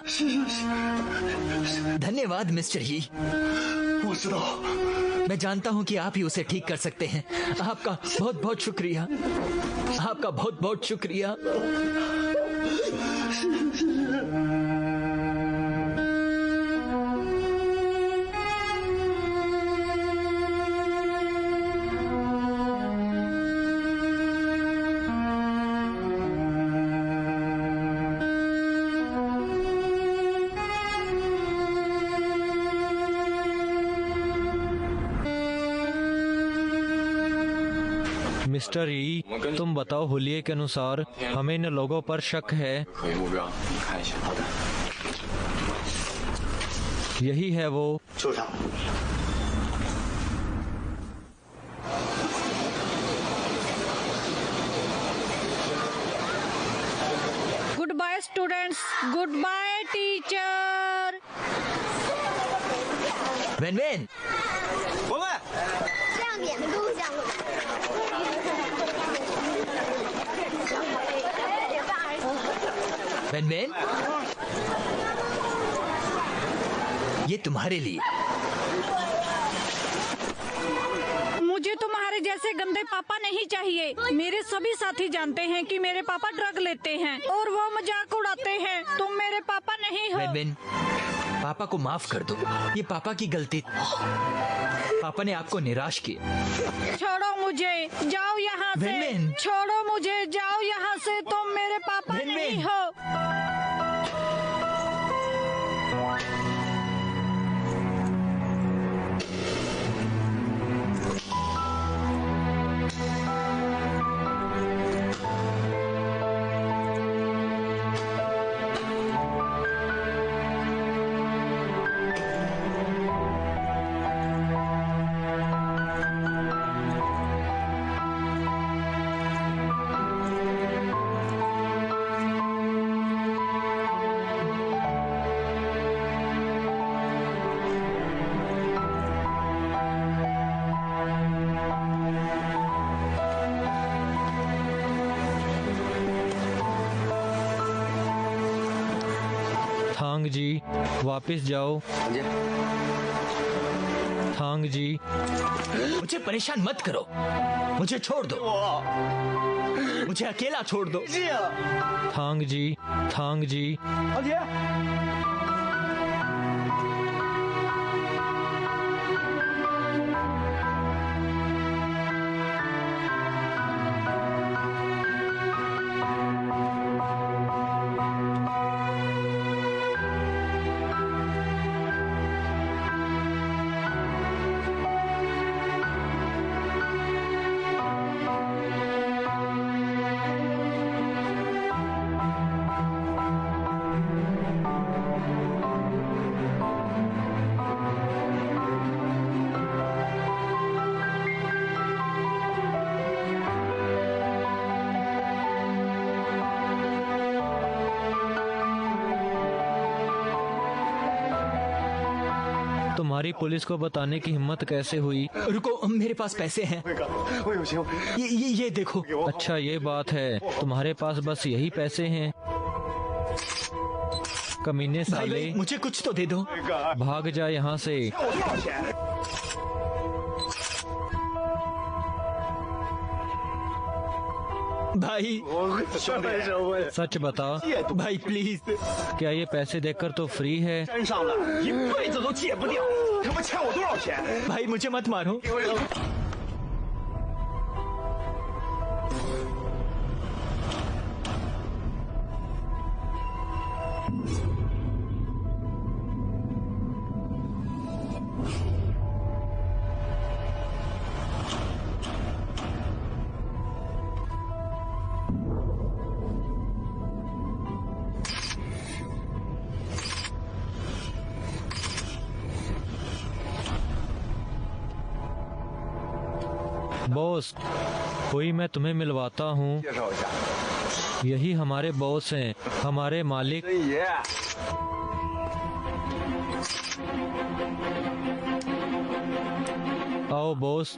Speaker 2: धन्यवाद मिस्टर यी। मैं जानता हूं कि आप ही उसे ठीक कर सकते हैं। आपका बहुत बहुत शुक्रिया। आपका बहुत बहुत शुक्रिया।
Speaker 1: मिस्टर ई, तुम बताओ, हुलिये के अनुसार हमें इन लोगों पर शक है। यही है वो।
Speaker 3: Good bye students, good bye teacher.
Speaker 2: वेन वेन, वेन वेन, ये तुम्हारे लिए।
Speaker 3: मुझे तुम्हारे जैसे गंदे पापा नहीं चाहिए। मेरे सभी साथी जानते हैं कि मेरे पापा ड्रग लेते हैं और वो मजाक उड़ाते हैं। तुम मेरे पापा नहीं हो।
Speaker 2: वेन वेन, पापा को माफ कर दो। ये पापा की गलती थी। पापा ने आपको निराश किया।
Speaker 3: छोड़ो मुझे, जाओ यहाँ से।
Speaker 2: वेन-वेन।
Speaker 3: छोड़ो मुझे, जाओ यहाँ से। तुम मेरे पापा
Speaker 2: वेन-वेन।
Speaker 3: नहीं हो।
Speaker 1: थांग जी वापस जाओ। थांग जी
Speaker 2: मुझे परेशान मत करो, मुझे छोड़ दो, मुझे अकेला छोड़ दो।
Speaker 1: थांग जी, थांग जी। तुम्हारी पुलिस को बताने की हिम्मत कैसे हुई?
Speaker 2: रुको, मेरे पास पैसे हैं। ये देखो।
Speaker 1: अच्छा ये बात है, तुम्हारे पास बस यही पैसे हैं? कमीने
Speaker 2: भाई,
Speaker 1: साले,
Speaker 2: भाई, मुझे कुछ तो दे दो।
Speaker 1: भाग जा यहाँ से।
Speaker 2: भाई
Speaker 1: सच बता,
Speaker 2: भाई प्लीज।
Speaker 1: क्या ये पैसे देकर तो फ्री है?
Speaker 2: भाई मुझे मत मारो।
Speaker 1: बॉस, कोई मैं तुम्हें मिलवाता हूँ। यही हमारे बॉस हैं, हमारे मालिक। आओ बॉस।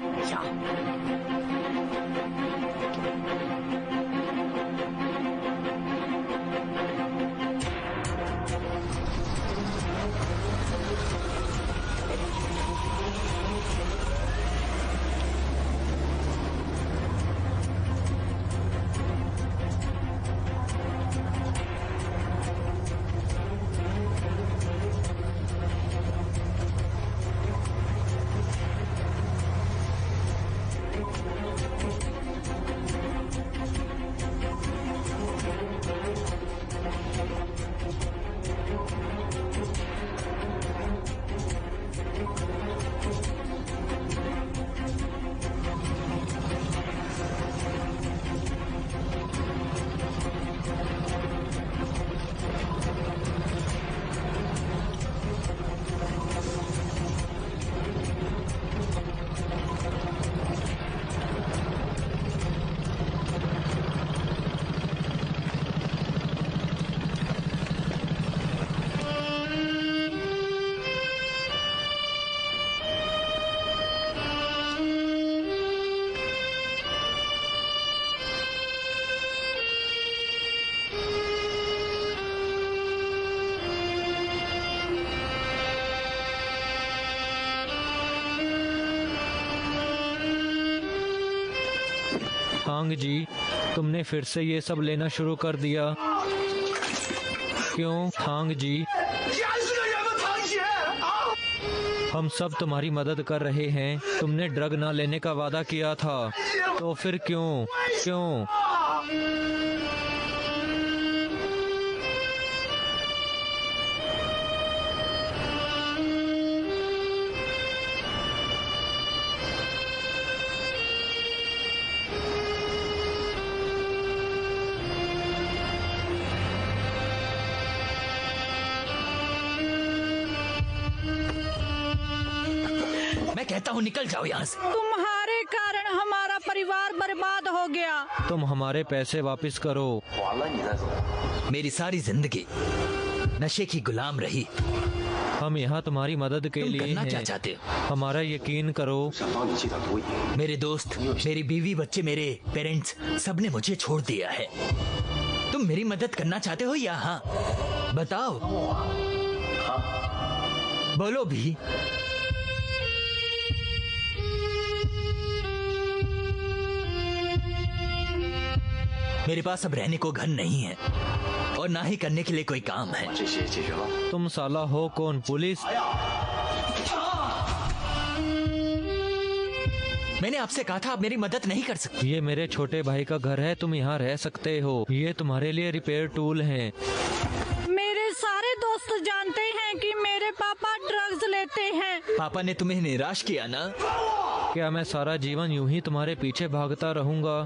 Speaker 1: थांग जी, तुमने फिर से ये सब लेना शुरू कर दिया क्यों? थांग जी, हम सब तुम्हारी मदद कर रहे हैं। तुमने ड्रग ना लेने का वादा किया था, तो फिर क्यों? क्यों?
Speaker 2: मैं कहता हूँ निकल जाओ यहाँ से।
Speaker 3: तुम्हारे कारण हमारा परिवार बर्बाद हो गया।
Speaker 1: तुम हमारे पैसे वापस करो।
Speaker 2: मेरी सारी जिंदगी नशे की गुलाम रही।
Speaker 1: हम यहाँ तुम्हारी मदद के
Speaker 2: तुम
Speaker 1: लिए
Speaker 2: करना क्या
Speaker 1: हैं।
Speaker 2: चाहते हो?
Speaker 1: हमारा यकीन करो।
Speaker 2: मेरे दोस्त, मेरी बीवी, बच्चे, मेरे पेरेंट्स, सबने मुझे छोड़ दिया है। तुम मेरी मदद करना चाहते हो या हाँ? बताओ। बोलो भी। मेरे पास अब रहने को घर नहीं है और ना ही करने के लिए कोई काम है।
Speaker 1: तुम साला हो कौन? पुलिस?
Speaker 2: मैंने आपसे कहा था आप मेरी मदद नहीं कर सकते।
Speaker 1: ये मेरे छोटे भाई का घर है, तुम यहाँ रह सकते हो। ये तुम्हारे लिए रिपेयर टूल हैं।
Speaker 3: मेरे सारे दोस्त जानते हैं कि मेरे पापा ड्रग्स लेते हैं।
Speaker 2: पापा ने तुम्हें निराश किया ना?
Speaker 1: क्या मैं सारा जीवन यूं ही तुम्हारे पीछे भागता रहूंगा?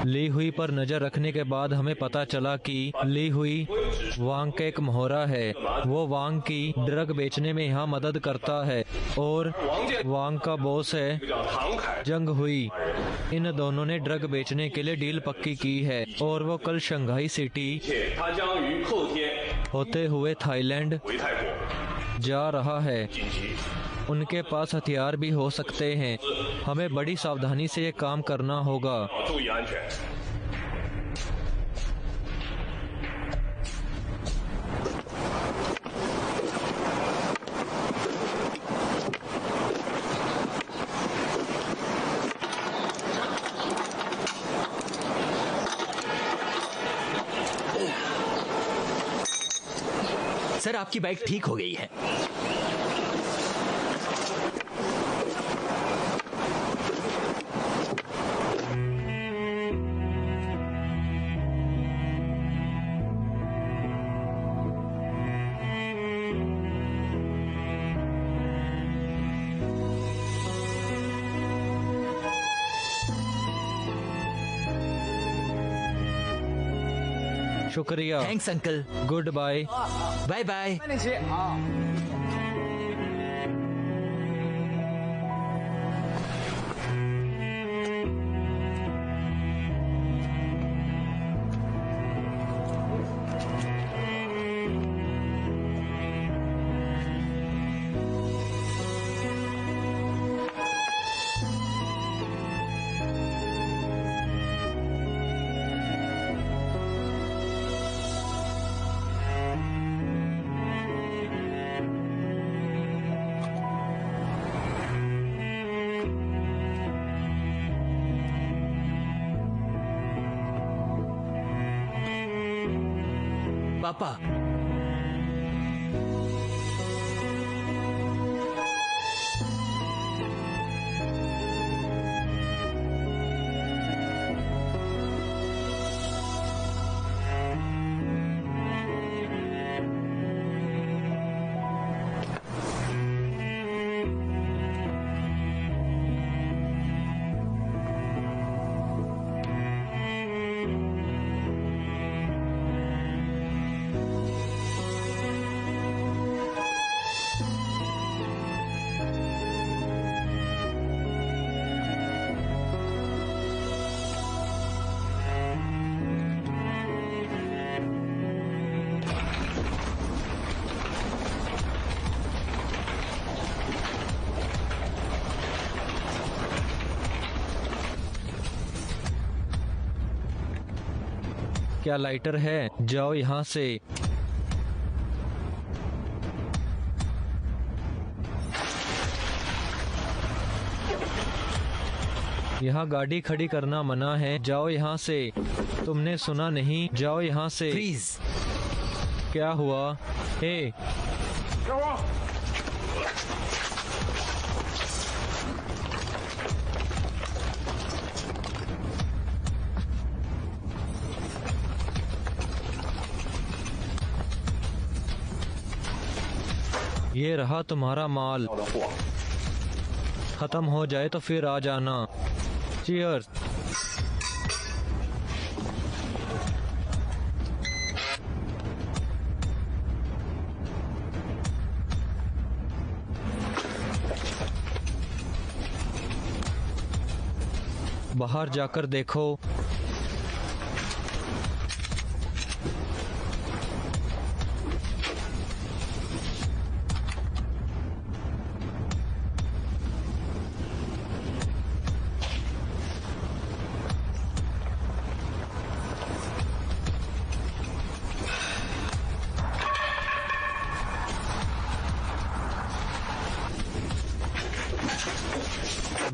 Speaker 1: ली हुई पर नजर रखने के बाद हमें पता चला कि ली हुई वांग का एक मोहरा है। वो वांग की ड्रग बेचने में यहाँ मदद करता है और वांग का बॉस है जंग हुई। इन दोनों ने ड्रग बेचने के लिए डील पक्की की है और वो कल शंघाई सिटी होते हुए थाईलैंड जा रहा है। उनके पास हथियार भी हो सकते हैं। हमें बड़ी सावधानी से ये काम करना होगा।
Speaker 2: सर, आपकी बाइक ठीक हो गई है।
Speaker 1: शुक्रिया।
Speaker 2: Thanks uncle.
Speaker 1: Good bye.
Speaker 2: Bye bye. पापा,
Speaker 1: क्या लाइटर है? जाओ यहाँ से। यहाँ गाड़ी खड़ी करना मना है, जाओ यहाँ से। तुमने सुना नहीं, जाओ यहाँ से।
Speaker 2: प्लीज।
Speaker 1: क्या हुआ? हे, ये रहा तुम्हारा माल। खत्म हो जाए तो फिर आ जाना। चीयर्स। बाहर जाकर देखो।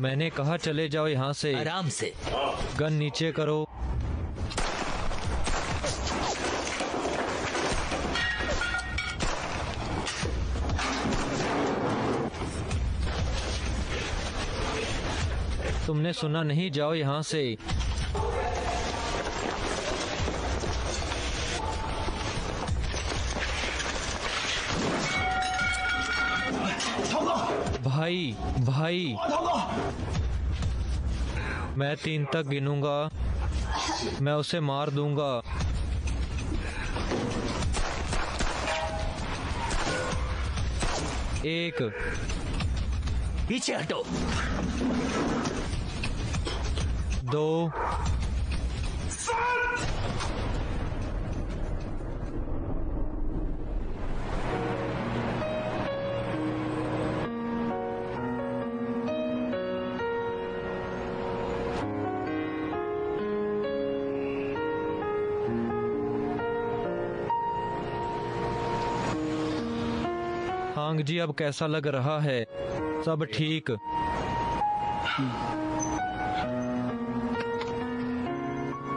Speaker 1: मैंने कहा चले जाओ यहाँ से।
Speaker 2: आराम से।
Speaker 1: गन नीचे करो। तुमने सुना नहीं, जाओ यहाँ से। भाई भाई, मैं 3 तक गिनूंगा, मैं उसे मार दूंगा। 1।
Speaker 2: पीछे हटो।
Speaker 1: 2। हांग जी, अब कैसा लग रहा है? सब ठीक?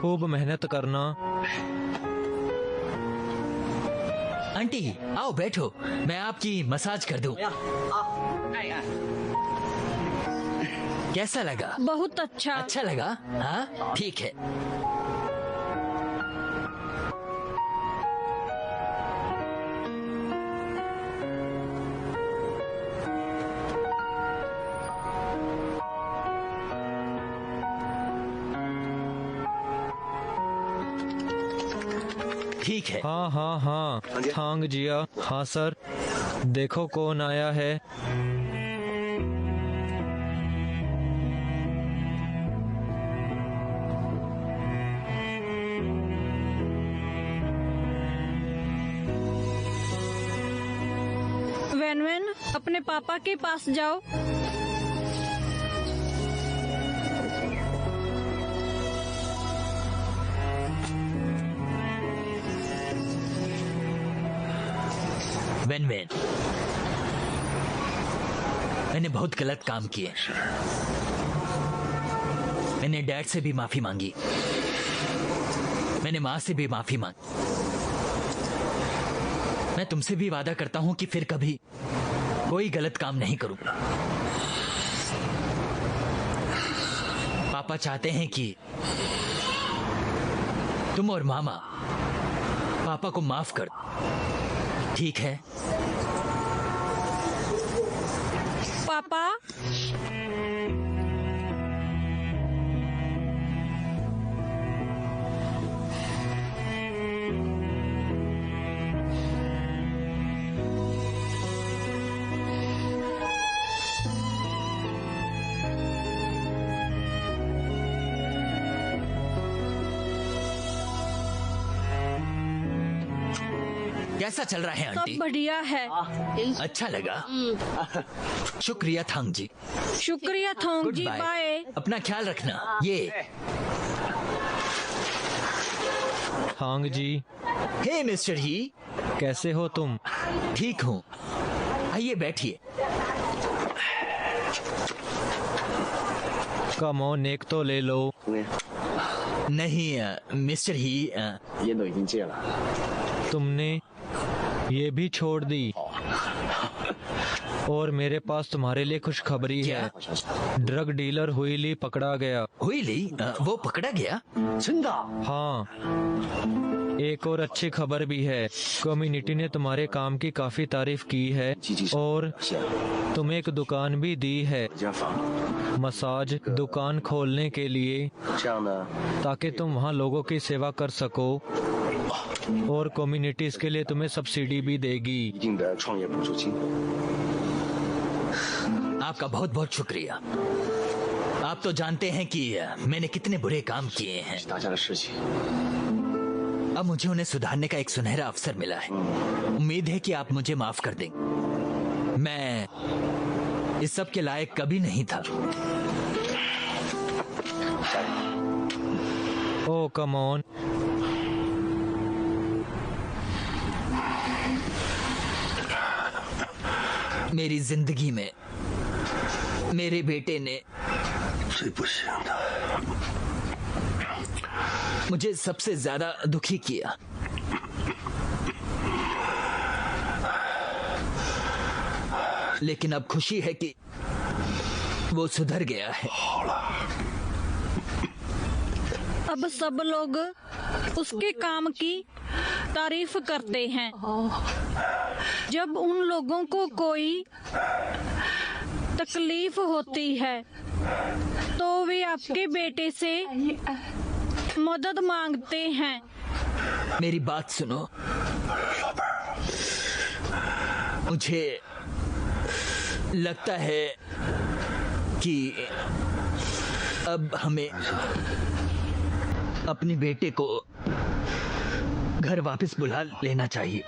Speaker 1: खूब मेहनत करना।
Speaker 2: आंटी आओ बैठो, मैं आपकी मसाज कर दूं। कैसा लगा?
Speaker 3: बहुत अच्छा।
Speaker 2: अच्छा लगा? हाँ ठीक है। ठीक है।
Speaker 1: हाँ हाँ हाँ, हांग जिया। हाँ सर, देखो कौन आया है।
Speaker 3: वैन, अपने पापा के पास जाओ।
Speaker 2: वेन, मैंने बहुत गलत काम किए। मैंने डैड से भी माफी मांगी, मैंने माँ से भी माफी मांगी। मैं तुमसे भी वादा करता हूं कि फिर कभी कोई गलत काम नहीं करूंगा। पापा चाहते हैं कि तुम और मामा पापा को माफ कर दो, ठीक है?
Speaker 3: पापा,
Speaker 2: कैसा चल रहा है आंटी?
Speaker 3: सब बढ़िया है।
Speaker 2: अच्छा लगा? शुक्रिया थांग जी।
Speaker 3: शुक्रिया थोंग
Speaker 2: गुड
Speaker 3: जी,
Speaker 2: बाय।
Speaker 3: बाय।
Speaker 2: अपना ख्याल रखना। ये
Speaker 1: हांग जी,
Speaker 2: हे मिस्टर ही,
Speaker 1: कैसे हो तुम?
Speaker 2: ठीक हूँ, आइए बैठिए।
Speaker 1: कम ऑन एक तो ले लो।
Speaker 2: नहीं मिस्टर ही,
Speaker 7: 烟都已经戒了。
Speaker 1: तुमने ये भी छोड़ दी। और मेरे पास तुम्हारे लिए खुशखबरी है। ड्रग डीलर हुईली पकड़ा गया।
Speaker 2: हुईली वो पकड़ा गया?
Speaker 6: 真的？
Speaker 1: हाँ, एक और अच्छी खबर भी है। कम्युनिटी ने तुम्हारे काम की काफी तारीफ की है और तुम्हें एक दुकान भी दी है,
Speaker 7: 家房，
Speaker 1: मसाज दुकान खोलने के लिए,
Speaker 7: 这样呢，
Speaker 1: ताकि तुम वहाँ लोगों की सेवा कर सको। और कम्युनिटी इसके लिए तुम्हें सब्सिडी भी देगी।
Speaker 7: 一定的创业补助金。
Speaker 2: आपका बहुत बहुत शुक्रिया। आप तो जानते हैं कि मैंने कितने बुरे काम किए हैं।
Speaker 7: 大家的事情，
Speaker 2: अब मुझे उन्हें सुधारने का एक सुनहरा अवसर मिला है। उम्मीद है कि आप मुझे माफ कर देंगे। मैं इस सब के लायक कभी नहीं था।
Speaker 1: ओ कम ऑन।
Speaker 2: मेरी जिंदगी में मेरे बेटे ने
Speaker 6: 最不行的，
Speaker 2: मुझे सबसे ज्यादा दुखी किया। लेकिन अब खुशी है कि वो सुधर गया है।
Speaker 3: अब सब लोग उसके काम की तारीफ करते हैं। जब उन लोगों को कोई तकलीफ होती है तो वे आपके बेटे से मदद मांगते हैं।
Speaker 2: मेरी बात सुनो। मुझे लगता है कि अब हमें अपने बेटे को घर वापस बुला लेना चाहिए।